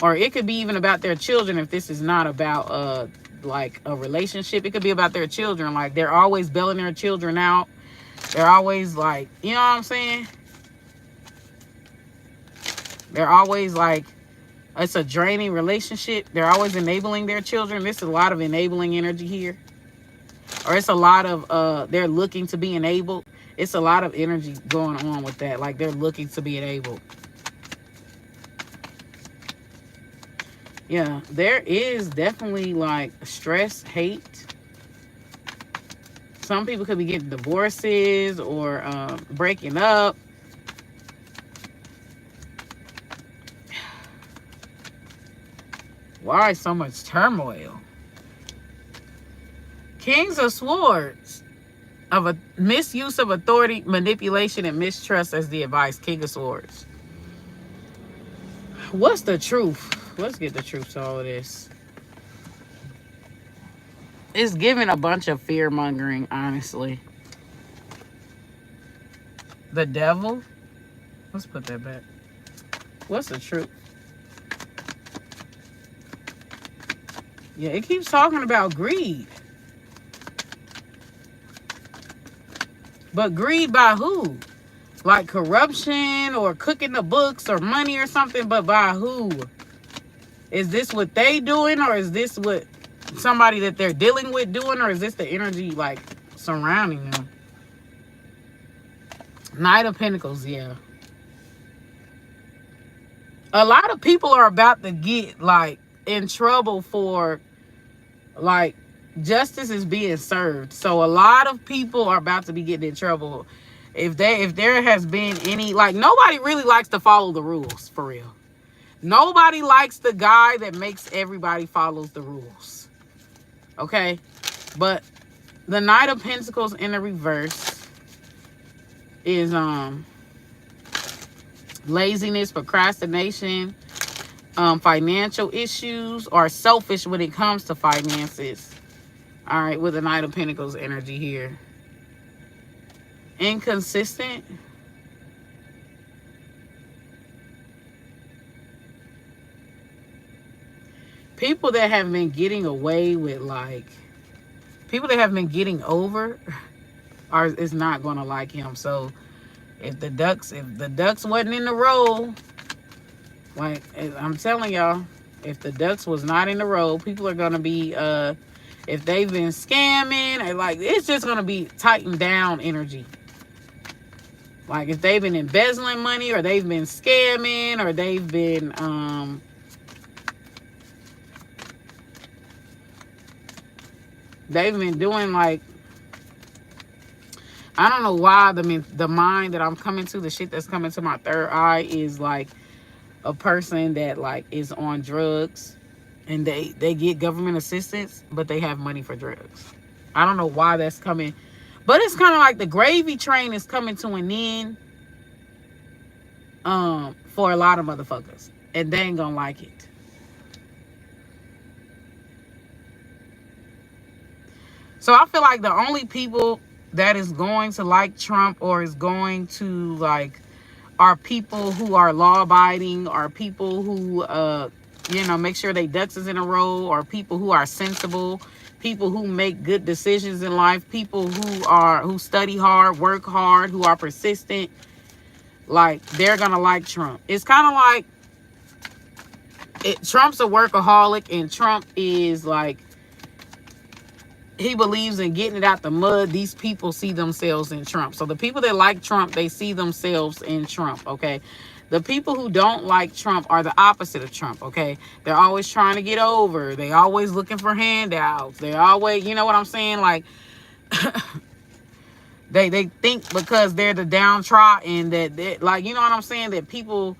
Or it could be even about their children if this is not about like a relationship. It could be about their children. Like, they're always bailing their children out. They're always like, you know what I'm saying? They're always like, it's a draining relationship. They're always enabling their children. There's a lot of enabling energy here. Or it's a lot of, they're looking to be enabled. It's a lot of energy going on with that. Like, they're looking to be enabled. Yeah, there is definitely like stress, hate. Some people could be getting divorces or breaking up. Why so much turmoil? Kings of Swords, of a misuse of authority, manipulation, and mistrust as the advice. King of Swords. What's the truth? Let's get the truth to all of this. It's giving a bunch of fear mongering, honestly. The devil. Let's put that back. What's the truth? Yeah, it keeps talking about greed. But greed by who? Like corruption or cooking the books or money or something, but by who? Is this what they doing, or is this what somebody that they're dealing with doing, or is this the energy like surrounding them? Knight of Pentacles, yeah. A lot of people are about to get like in trouble for like justice is being served. So a lot of people are about to be getting in trouble. If there has been any, like, nobody really likes to follow the rules, for real. Nobody likes the guy that makes everybody follows the rules. Okay? But the Knight of Pentacles in the reverse is laziness, procrastination, financial issues, or selfish when it comes to finances. All right, with the Knight of Pentacles energy here. Inconsistent. People that have been getting away with, like, people that have been getting over is not going to like him. So if the ducks wasn't in the row, like I'm telling y'all, if the ducks was not in the row, people are going to be, if they've been scamming, and like, it's just going to be tightened down energy. Like, if they've been embezzling money, or they've been scamming, or they've been, doing, like, I don't know why the mind that I'm coming to, the shit that's coming to my third eye is like a person that like is on drugs, and they get government assistance, but they have money for drugs. I don't know why that's coming, but it's kind of like the gravy train is coming to an end for a lot of motherfuckers, and they ain't gonna like it. So I feel like the only people that is going to like Trump, or is going to like, are people who are law-abiding, are people who, make sure they ducks is in a row, or people who are sensible, people who make good decisions in life, people who study hard, work hard, who are persistent. Like, they're gonna like Trump. It's kind of like Trump's a workaholic, and Trump is like, he believes in getting it out the mud. These people see themselves in Trump. So the people that like Trump, they see themselves in Trump, okay? The people who don't like Trump are the opposite of Trump, okay? They're always trying to get over. They always looking for handouts. They always, you know what I'm saying? Like, They think because they're the downtrodden that like, you know what I'm saying, that people,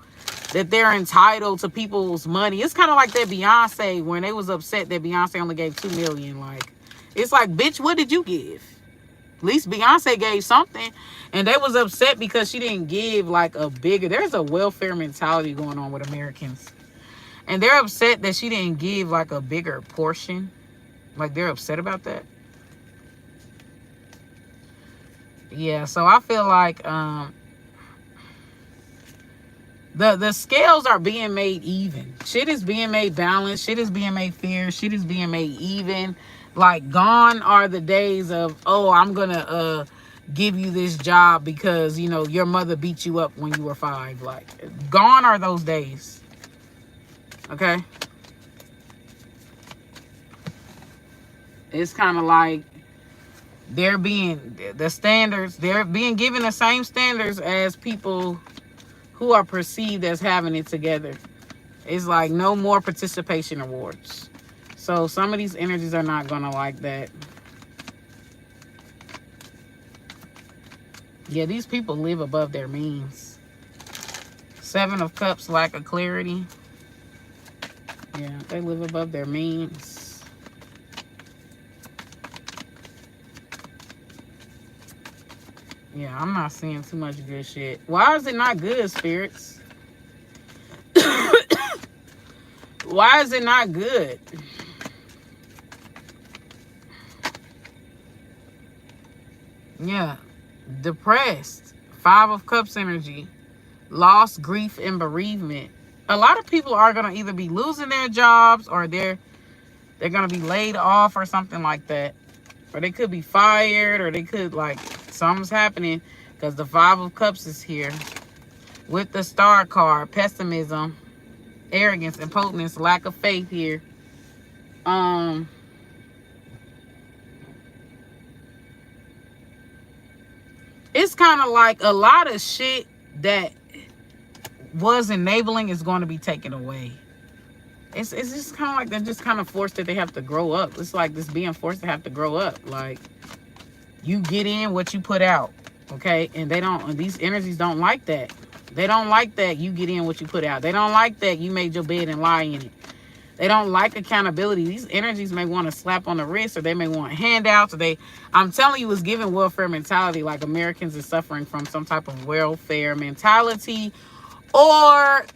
that they're entitled to people's money. It's kind of like that Beyonce, when they was upset that Beyonce only gave $2 million. Like, it's like, bitch, what did you give? At least Beyonce gave something. And they was upset because she didn't give like a bigger, there's a welfare mentality going on with Americans. And they're upset that she didn't give like a bigger portion. Like, they're upset about that. Yeah, so I feel like the scales are being made even. Shit is being made balanced. Shit is being made fair. Shit is being made even. Like, gone are the days of, oh, I'm gonna give you this job because, you know, your mother beat you up when you were 5. Like, gone are those days. Okay? It's kind of like they're being, the standards, they're being given the same standards as people who are perceived as having it together. It's like no more participation awards. So some of these energies are not gonna like that. Yeah, these people live above their means. 7 of Cups, lack of clarity. Yeah, they live above their means. Yeah, I'm not seeing too much good shit. Why is it not good, spirits? Why is it not good? Yeah, depressed. 5 of Cups energy. Loss, grief, and bereavement. A lot of people are going to either be losing their jobs, or they're going to be laid off or something like that. Or they could be fired, or they could, like, something's happening because the 5 of Cups is here. With the Star card, pessimism, arrogance, impotence, lack of faith here. It's kind of like a lot of shit that was enabling is going to be taken away. It's just kind of like they're just kind of forced that they have to grow up. It's like this being forced to have to grow up. Like, you get in what you put out, okay? And they don't, these energies don't like that. They don't like that you get in what you put out. They don't like that you made your bed and lie in it. They don't like accountability. These energies may want to slap on the wrist, or they may want handouts, or I'm telling you, it's giving welfare mentality, like Americans are suffering from some type of welfare mentality, or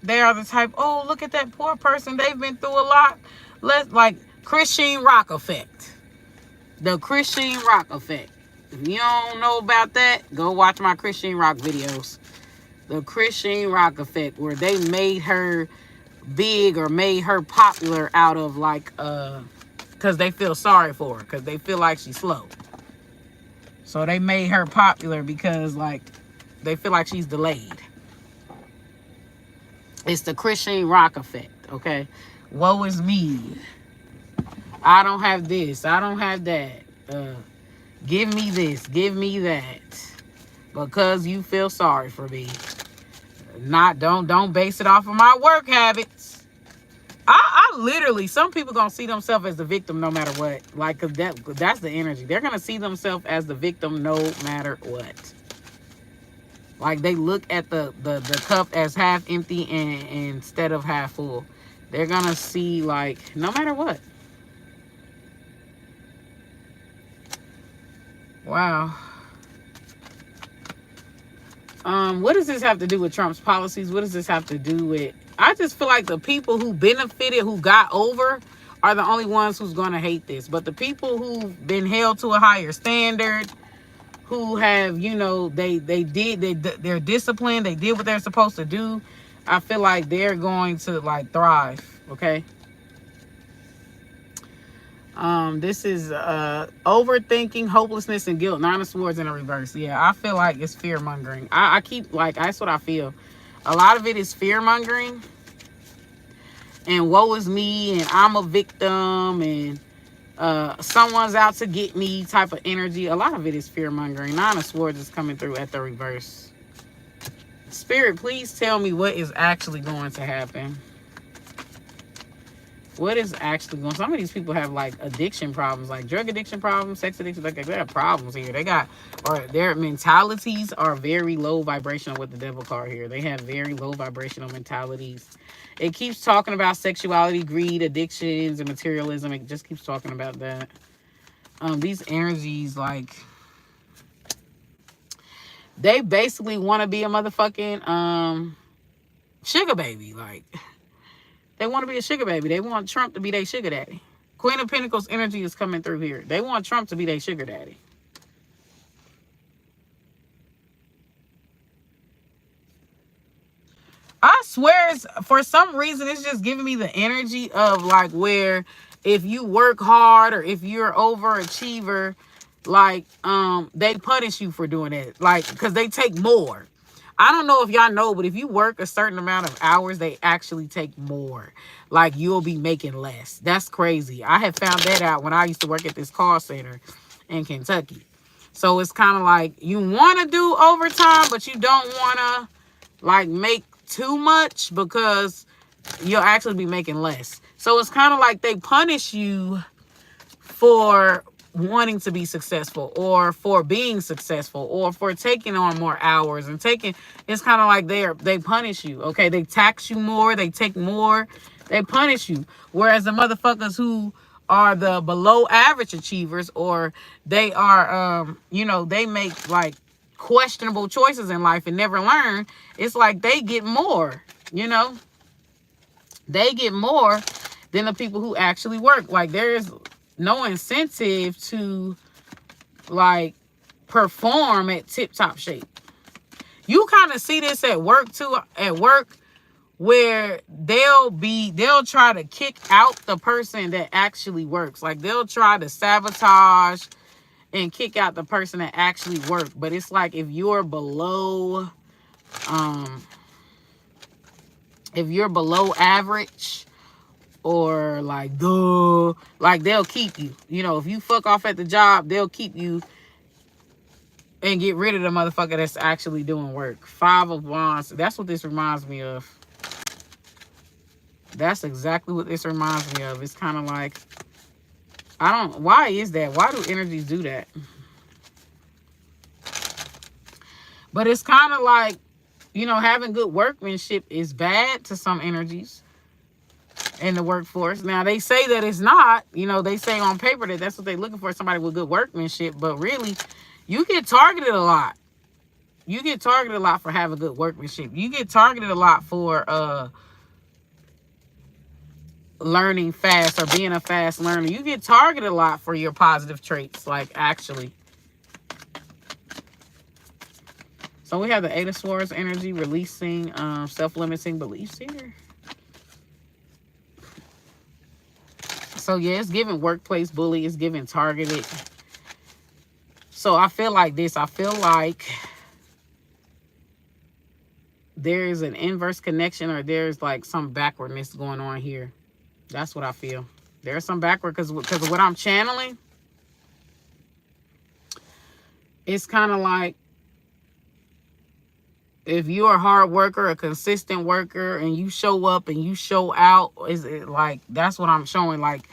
they are the type, oh, look at that poor person. They've been through a lot. Like Christine Rock effect. The Christine Rock effect. If you don't know about that, go watch my Christine Rock videos. The Christine Rock effect, where they made her big or made her popular out of like, because they feel sorry for her, because they feel like she's slow. So they made her popular because, like, they feel like she's delayed. It's the Christine Rock effect, okay? Woe is me. I don't have this. I don't have that. Give me this. Give me that. Because you feel sorry for me. Don't base it off of my work habits. I literally, some people gonna see themselves as the victim no matter what. Like, cause that's the energy. They're gonna see themselves as the victim no matter what. Like, they look at the cup as half empty and instead of half full. They're gonna see, like, no matter what. Wow. What does this have to do with Trump's policies? What does this have to do with... I just feel like the people who benefited, who got over, are the only ones who's going to hate this. But the people who've been held to a higher standard, who have, you know, they're disciplined, they did what they're supposed to do, I feel like they're going to, like, thrive, okay? This is overthinking, hopelessness, and guilt. 9 of Swords in a reverse. Yeah, I feel like it's fear mongering. I keep, like, that's what I feel. A lot of it is fear mongering, and woe is me, and I'm a victim, and someone's out to get me type of energy. A lot of it is fear mongering. 9 of Swords is coming through at the reverse. Spirit, please tell me what is actually going to happen. What is actually going on? Some of these people have like addiction problems, like drug addiction problems, sex addiction. Like they have problems here. They got, or their mentalities are very low vibrational with the devil card here. They have very low vibrational mentalities. It keeps talking about sexuality, greed, addictions, and materialism. It just keeps talking about that. These energies, like, they basically want to be a motherfucking sugar baby. Like, they want to be a sugar baby. They want Trump to be their sugar daddy. Queen of Pentacles energy is coming through here. They want Trump to be their sugar daddy. I swear, it's, for some reason, it's just giving me the energy of like where if you work hard or if you're overachiever, like they punish you for doing it, like because they take more. I don't know if y'all know, but if you work a certain amount of hours, they actually take more. Like you'll be making less. That's crazy. I had found that out when I used to work at this call center in Kentucky. So it's kind of like you want to do overtime, but you don't want to like make too much because you'll actually be making less. So it's kind of like they punish you for wanting to be successful or for being successful or for taking on more hours and taking, it's kind of like they punish you. Okay, they tax you more, they take more, they punish you. Whereas the motherfuckers who are the below average achievers, or they are you know, they make like questionable choices in life and never learn, it's like they get more, you know, they get more than the people who actually work. Like there is no incentive to like perform at tip-top shape. You kind of see this at work too, at work, where they'll try to kick out the person that actually works. Like they'll try to sabotage and kick out the person that actually works. But it's like if you're below average, or like they'll keep you. You know, if you fuck off at the job, they'll keep you and get rid of the motherfucker that's actually doing work. 5 of Wands. That's what this reminds me of. That's exactly what this reminds me of. It's kind of like, why is that? Why do energies do that? But it's kind of like, you know, having good workmanship is bad to some energies in the workforce. Now, they say that it's not. You know, they say on paper that that's what they're looking for, somebody with good workmanship. But really, you get targeted a lot. You get targeted a lot for having good workmanship. You get targeted a lot for learning fast or being a fast learner. You get targeted a lot for your positive traits, like actually. So we have the 8 of Swords energy, releasing self-limiting beliefs here. So yeah, it's giving workplace bully. It's giving targeted. So I feel like this. I feel like there is an inverse connection, or there's like some backwardness going on here. That's what I feel. There's some backward because of what I'm channeling. It's kind of like if you're a hard worker, a consistent worker, and you show up and you show out, is it like, that's what I'm showing. Like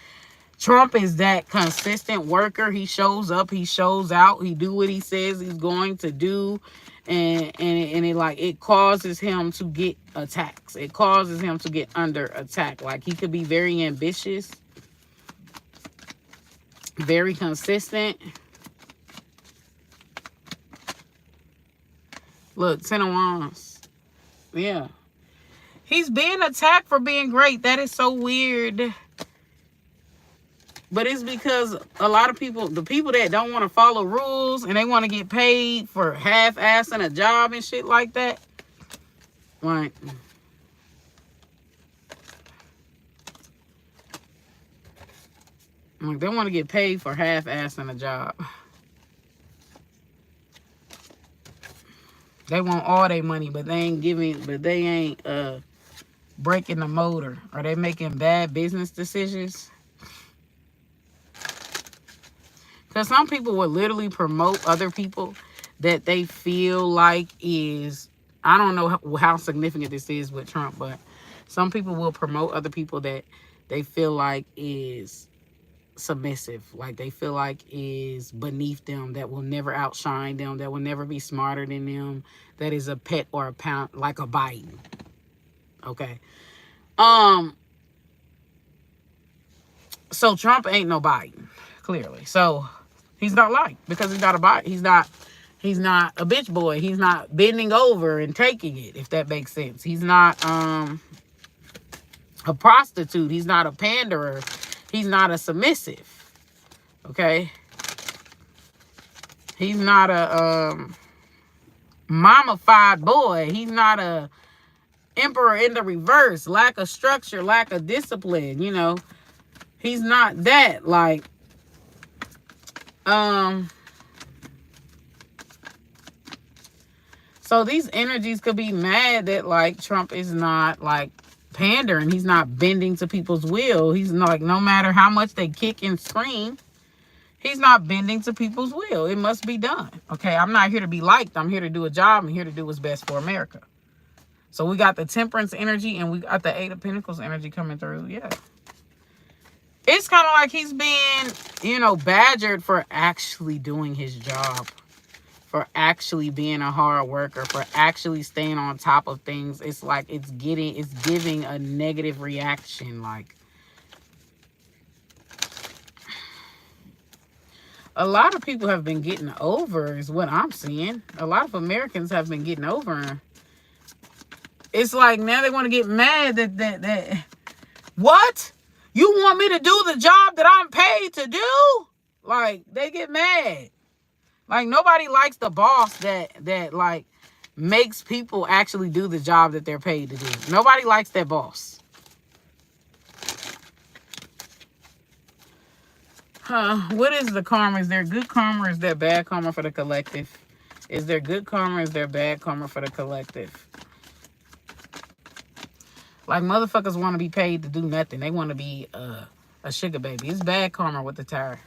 Trump is that consistent worker. He shows up, he shows out, he do what he says he's going to do. And it like, it causes him to get attacks. It causes him to get under attack. Like he could be very ambitious, very consistent. Look, 10 of Wands. Yeah. He's being attacked for being great. That is so weird. But it's because a lot of people, the people that don't want to follow rules and they want to get paid for half-assing a job and shit like that. Like, they want to get paid for half-assing a job. They want all their money, but they ain't breaking the motor. Are they making bad business decisions? Because some people will literally promote other people that they feel like is, I don't know how significant this is with Trump, but some people will promote other people that they feel like is submissive, like they feel like is beneath them, that will never outshine them, that will never be smarter than them, that is a pet or a pound, like a Biden. Okay. So Trump ain't no Biden, clearly. So he's not liked because he's not a Biden. He's not a bitch boy. He's not bending over and taking it, if that makes sense. He's not a prostitute. He's not a panderer. He's not a submissive. Okay? He's not a mama-fied boy. He's not a emperor in the reverse. Lack of structure, lack of discipline, you know. He's not that. Like, so these energies could be mad that, like, Trump is not, like, pandering. He's not bending to people's will. He's not, like, no matter how much they kick and scream, he's not bending to people's will. It must be done. Okay, I'm not here to be liked. I'm here to do a job. I'm here to do what's best for America. So we got the Temperance energy and we got the Eight of Pentacles energy coming through. Yeah. It's kind of like he's being, you know, badgered for actually doing his job, for actually being a hard worker, for actually staying on top of things. It's like it's giving a negative reaction. Like, a lot of people have been getting over, is what I'm seeing. A lot of Americans have been getting over. It's like now they want to get mad that what? You want me to do the job that I'm paid to do? Like, they get mad. Like, nobody likes the boss that like makes people actually do the job that they're paid to do. Nobody likes that boss. What is the karma? Is there good karma or is there bad karma for the collective? Is there good karma or is there bad karma for the collective? Like, motherfuckers want to be paid to do nothing. They want to be a sugar baby. It's bad karma with the Tower.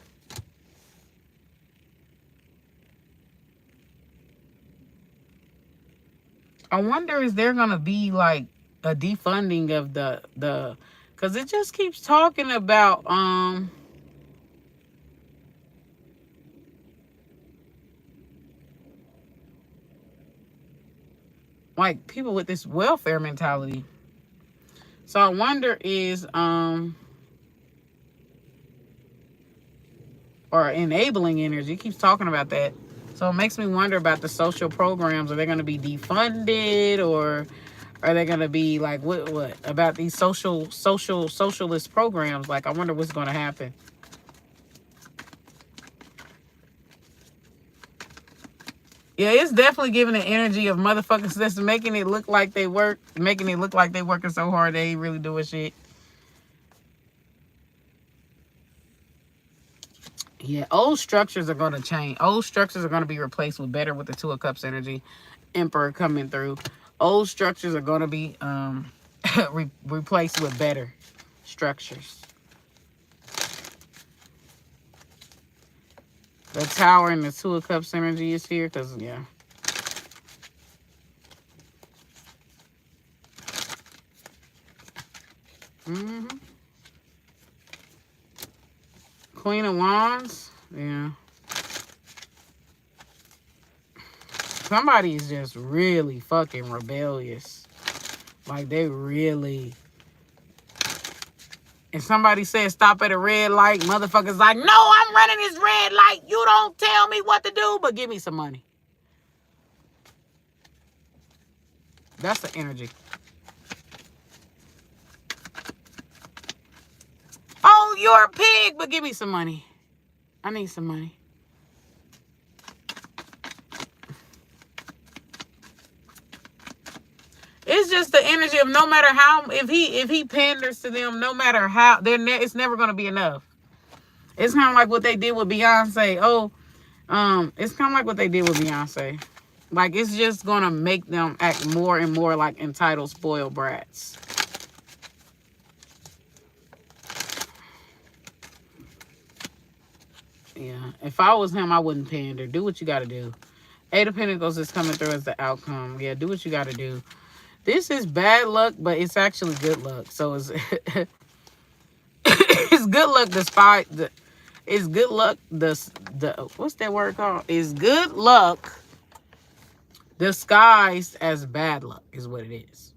I wonder, is there going to be, like, a defunding of the because it just keeps talking about, like, people with this welfare mentality. So I wonder is, or enabling energy. It keeps talking about that. So it makes me wonder about the social programs. Are they going to be defunded, or are they going to be like, what about these socialist programs? Like, I wonder what's going to happen. Yeah, it's definitely giving the energy of motherfuckers that's making it look like they work, making it look like they working so hard they ain't really doing shit. Yeah, old structures are going to change. Old structures are going to be replaced with better with the Two of Cups energy. Emperor coming through. Old structures are going to be replaced with better structures. The Tower and the Two of Cups energy is here because, yeah. Queen of Wands. Yeah. Somebody is just really fucking rebellious. Like, they really... And somebody says stop at a red light, motherfuckers like, no, I'm running this red light. You don't tell me what to do, but give me some money. That's the energy. Oh, you're a pig, but give me some money. I need some money. It's just the energy of no matter how, if he panders to them, no matter how, it's never going to be enough. It's kind of like what they did with Beyonce. It's kind of like what they did with Beyonce. Like, it's just going to make them act more and more like entitled, spoiled brats. Yeah, if I was him, I wouldn't pander. Do what you got to do. Eight of Pentacles is coming through as the outcome. Yeah, do what you got to do. This is bad luck, but it's actually good luck. So it's good luck despite the. It's good luck. The what's that word called? It's good luck disguised as bad luck is what it is.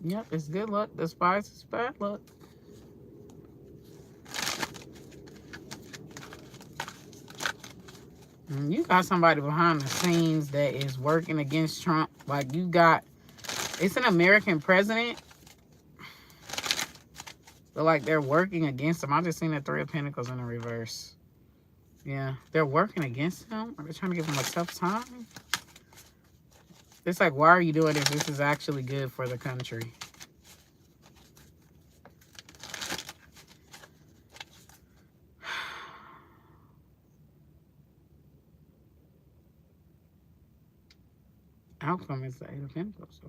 Yep, it's good luck disguised as bad luck. You got somebody behind the scenes that is working against Trump. Like you got, it's an American president, but like they're working against him. I just seen the Three of Pentacles in the reverse. Yeah, they're working against him. Are they trying to give him a tough time? It's like, why are you doing this? This is actually good for the country. Outcome is the Eight of Pentacles.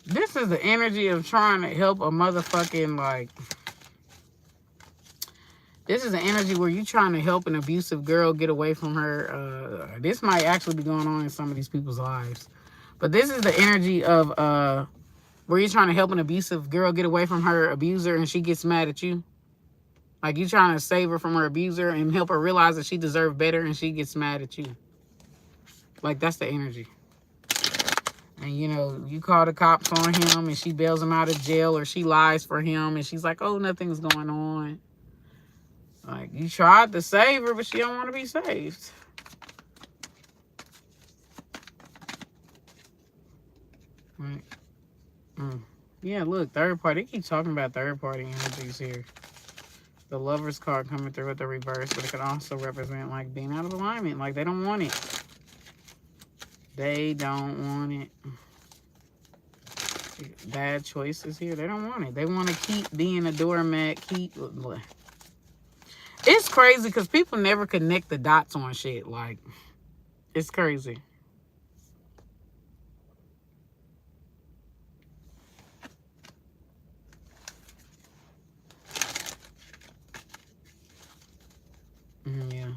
This is the energy of trying to help a motherfucking, like, this is the energy where you're trying to help an abusive girl get away from her. This might actually be going on in some of these people's lives. But this is the energy of where you're trying to help an abusive girl get away from her abuser and she gets mad at you. Like you're trying to save her from her abuser and help her realize that she deserves better and she gets mad at you. Like that's the energy. And, you know, you call the cops on him and she bails him out of jail or she lies for him and she's like, oh, nothing's going on. Like, you tried to save her, but she don't want to be saved. Right. Yeah, look, third party. They keep talking about third party energies here. The Lover's card coming through with the reverse, but it could also represent, like, being out of alignment. Like, they don't want it. They don't want it. Bad choices here. They don't want it. They want to keep being a doormat. It's crazy because people never connect the dots on shit. Like, it's crazy. Yeah.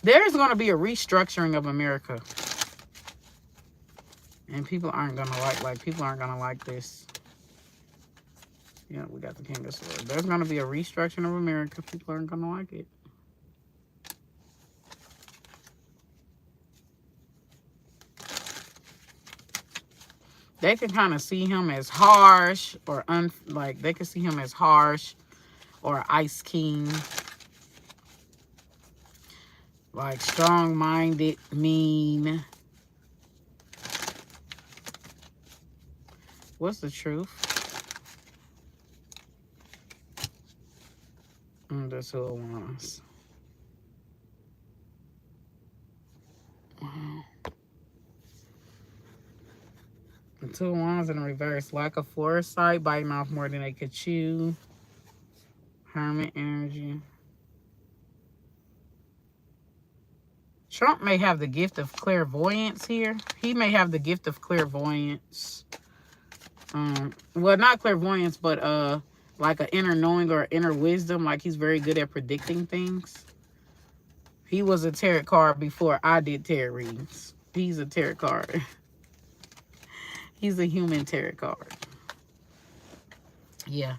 There's going to be a restructuring of America. And people aren't going to people aren't going to like this. Yeah, we got the King of Swords. There's going to be a restructuring of America. People aren't going to like it. They can kind of see him as harsh or they can see him as harsh or Ice King. Like strong-minded, mean. What's the truth? That's who it wants. Wow. The Two of Wands in reverse. Lack of foresight, biting off more than they could chew. Hermit energy. Trump may have the gift of clairvoyance here. He may have the gift of clairvoyance. Well, not clairvoyance, but like an inner knowing or inner wisdom. Like he's very good at predicting things. He was a tarot card before I did tarot readings. He's a tarot card. He's a human tarot card. Yeah.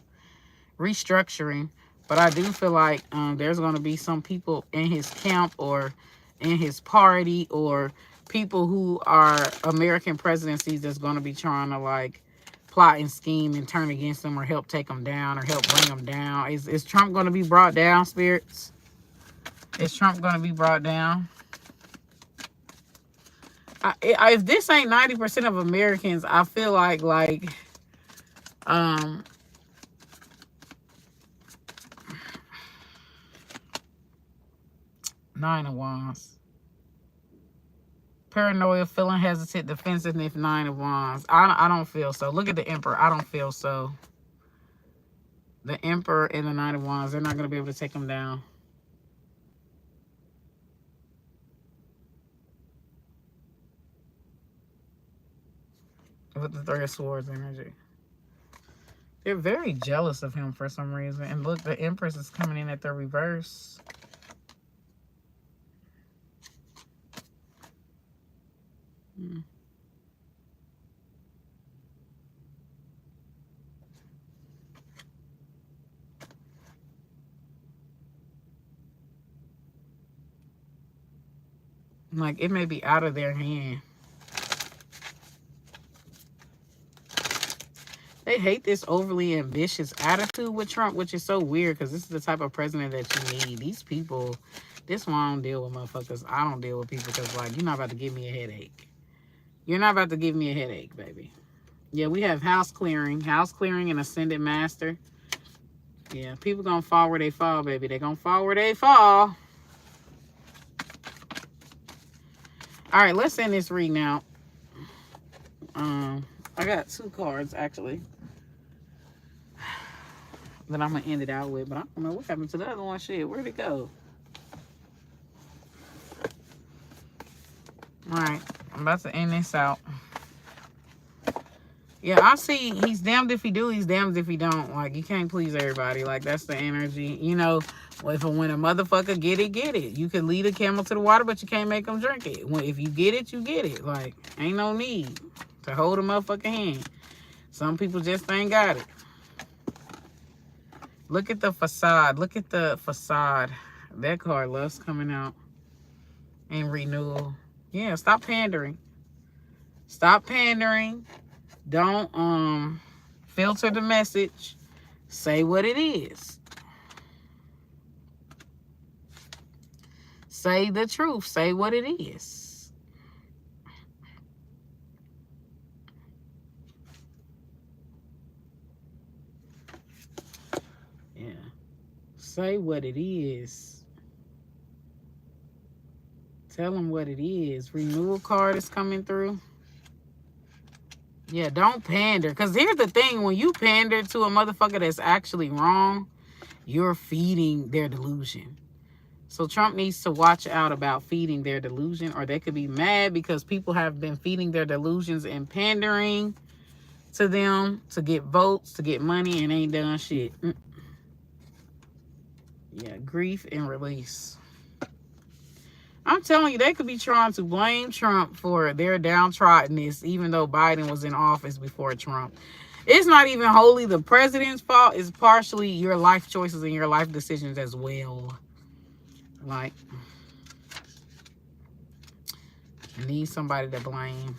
Restructuring. But I do feel like there's going to be some people in his camp or in his party or people who are American presidencies that's going to be trying to like plot and scheme and turn against them or help take them down or help bring them down. Is Trump going to be brought down, spirits? Is Trump going to be brought down? If this ain't 90% of Americans, I feel like Nine of Wands. Paranoia, feeling hesitant, defensiveness, 9 of Wands. I don't feel so. Look at the Emperor. I don't feel so. The Emperor and the 9 of Wands, they're not going to be able to take them down. With the 3 of Swords energy. They're very jealous of him for some reason. And look, the Empress is coming in at the reverse. Like, it may be out of their hand. They hate this overly ambitious attitude with Trump, which is so weird because this is the type of president that you need. These people, this one I don't deal with motherfuckers. I don't deal with people because, like, you're not about to give me a headache. You're not about to give me a headache, baby. Yeah, we have house clearing and ascended master. Yeah, people gonna fall where they fall, baby. They gonna fall where they fall. All right, let's end this reading out. I got 2 cards, actually, that I'm going to end it out with. But I don't know what happened to the other one. Shit, where'd it go? All right, I'm about to end this out. Yeah, I see he's damned if he do, he's damned if he don't. Like, you can't please everybody. Like, that's the energy. You know, when a motherfucker get it, get it. You can lead a camel to the water, but you can't make them drink it. If you get it, you get it. Like, ain't no need to hold a motherfucking hand. Some people just ain't got it. Look at the facade. Look at the facade. That card loves coming out. And renewal. Yeah, stop pandering. Stop pandering. Don't filter the message. Say what it is. Say the truth. Say what it is. Yeah. Say what it is. Tell them what it is. Renewal card is coming through. Yeah, don't pander. Because here's the thing. When you pander to a motherfucker that's actually wrong, you're feeding their delusion. So Trump needs to watch out about feeding their delusion, or they could be mad because people have been feeding their delusions and pandering to them to get votes, to get money, and ain't done shit. Yeah, grief and release. I'm telling you, they could be trying to blame Trump for their downtroddenness, even though Biden was in office before Trump. It's not even wholly the president's fault. It's partially your life choices and your life decisions as well. Like, I need somebody to blame.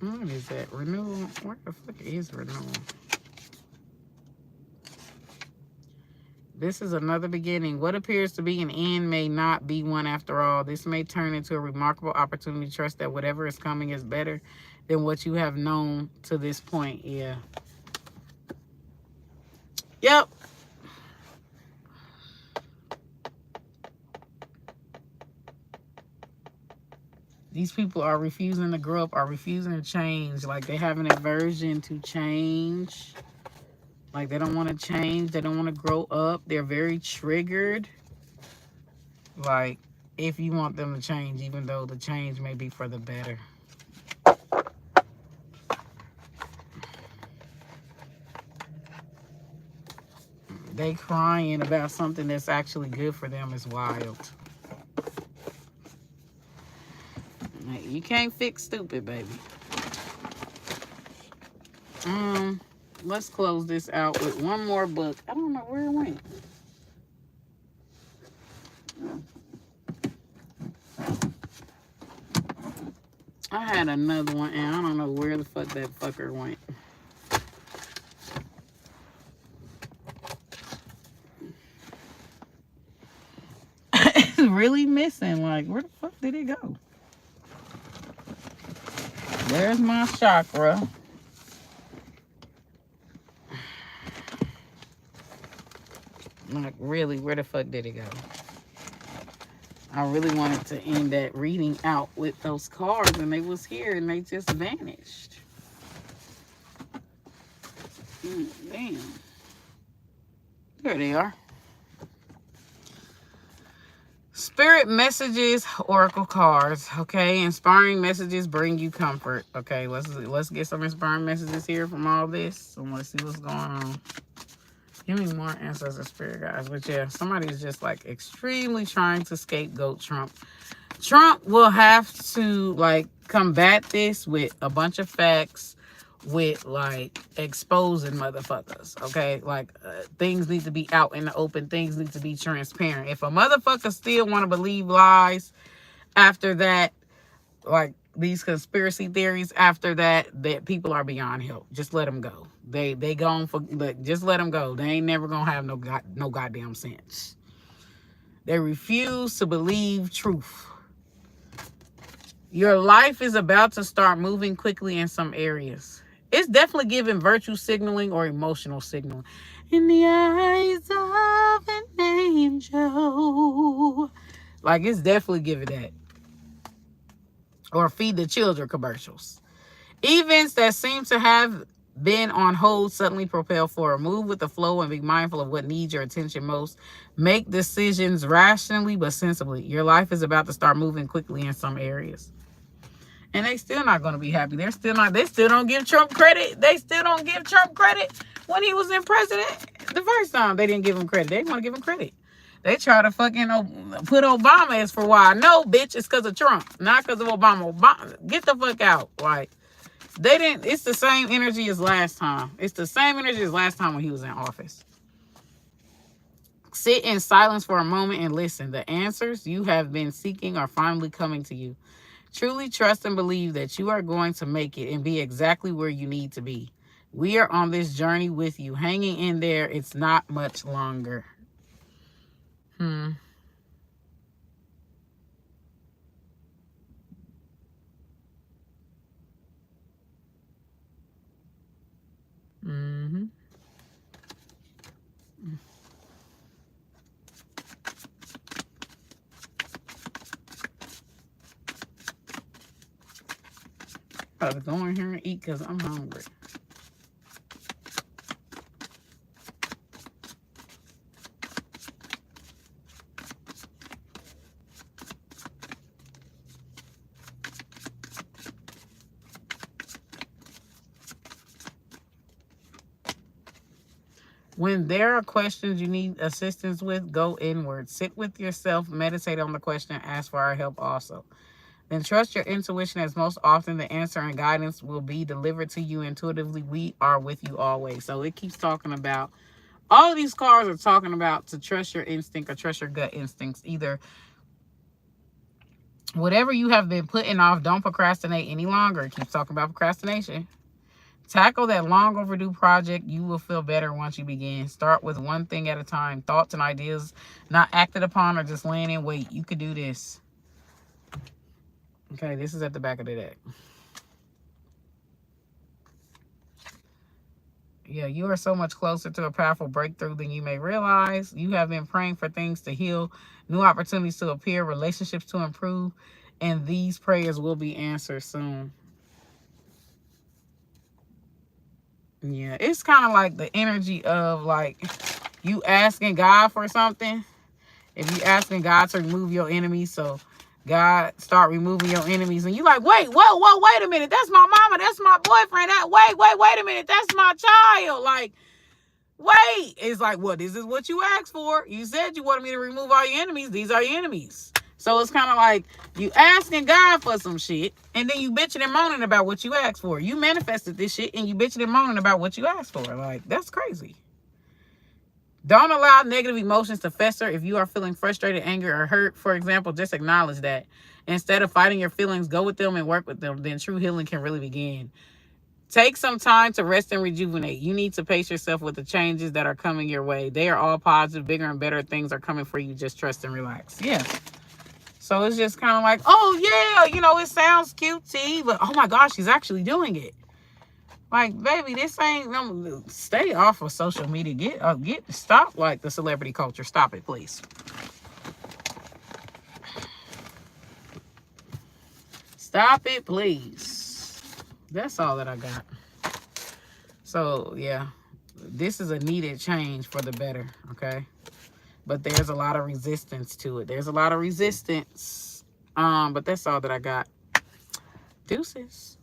What is that? Renewal? Where the fuck is renewal? This is another beginning. What appears to be an end may not be one after all. This may turn into a remarkable opportunity to trust that whatever is coming is better than what you have known to this point. Yeah. Yep. These people are refusing to grow up, are refusing to change. Like, they have an aversion to change. Like, they don't want to change. They don't want to grow up. They're very triggered. Like, if you want them to change, even though the change may be for the better. They crying about something that's actually good for them is wild. You can't fix stupid, baby. Let's close this out with one more book. I don't know where it went. I had another one, and I don't know where the fuck that fucker went. It's really missing. Like, where the fuck did it go? There's my chakra. Like, really, where the fuck did it go? I really wanted to end that reading out with those cards, and they was here, and they just vanished. Damn. There they are. Spirit messages, oracle cards. Okay, inspiring messages bring you comfort. Okay, let's get some inspiring messages here from all this. I want to see what's going on. Give me more answers of spirit guys. But yeah, somebody's just like extremely trying to scapegoat Trump. Trump will have to like combat this with a bunch of facts, with like exposing motherfuckers. Okay, like things need to be out in the open. Things need to be transparent. If a motherfucker still want to believe lies after that, like these conspiracy theories after that people are beyond help. Just let them go. They gone for, but just let them go. They ain't never gonna have no goddamn sense. They refuse to believe truth. Your life is about to start moving quickly in some areas. It's definitely giving virtue signaling or emotional signaling. In the eyes of an angel. Like, it's definitely giving that. Or feed the children commercials. Events that seem to have been on hold suddenly propel forward. Move with the flow and be mindful of what needs your attention most. Make decisions rationally but sensibly. Your life is about to start moving quickly in some areas. And they still not going to be happy. They still don't give Trump credit. They still don't give Trump credit when he was in president. The first time they didn't give him credit. They want to give him credit. They try to fucking put Obama as for why. No, bitch, it's because of Trump. Not because of Obama. Obama. Get the fuck out. Like, they didn't, it's the same energy as last time. It's the same energy as last time when he was in office. Sit in silence for a moment and listen. The answers you have been seeking are finally coming to you. Truly trust and believe that you are going to make it and be exactly where you need to be. We are on this journey with you. Hanging in there, it's not much longer. Mm-hmm. About to go in here and eat because I'm hungry. When there are questions you need assistance with, go inward. Sit with yourself, meditate on the question, ask for our help also. Then trust your intuition, as most often the answer and guidance will be delivered to you intuitively. We are with you always. So it keeps talking about, all of these cards are talking about to trust your instinct or trust your gut instincts. Either whatever you have been putting off, don't procrastinate any longer. It keeps talking about procrastination. Tackle that long overdue project. You will feel better once you begin. Start with one thing at a time. Thoughts and ideas not acted upon or just laying in wait. You could do this. Okay, this is at the back of the deck. Yeah, you are so much closer to a powerful breakthrough than you may realize. You have been praying for things to heal, new opportunities to appear, relationships to improve, and these prayers will be answered soon. Yeah, it's kind of like the energy of like you asking God for something. If you asking God to remove your enemies, so God start removing your enemies, and you like, wait a minute, that's my mama, that's my boyfriend, wait a minute, that's my child. Like, wait, it's like, well, this is what you asked for. You said you wanted me to remove all your enemies. These are your enemies. So it's kind of like you asking God for some shit, and then you bitching and moaning about what you asked for. You manifested this shit, and you bitching and moaning about what you asked for. Like, that's crazy. Don't allow negative emotions to fester. If you are feeling frustrated, angry, or hurt, for example, just acknowledge that. Instead of fighting your feelings, go with them and work with them. Then true healing can really begin. Take some time to rest and rejuvenate. You need to pace yourself with the changes that are coming your way. They are all positive, bigger and better things are coming for you. Just trust and relax. Yeah. So it's just kind of like, oh yeah, you know, it sounds cutesy, but oh my gosh, she's actually doing it. Like, baby, this ain't. Stay off of social media. Stop like the celebrity culture. Stop it, please. Stop it, please. That's all that I got. So yeah, this is a needed change for the better. Okay, but there's a lot of resistance to it. There's a lot of resistance. But that's all that I got. Deuces.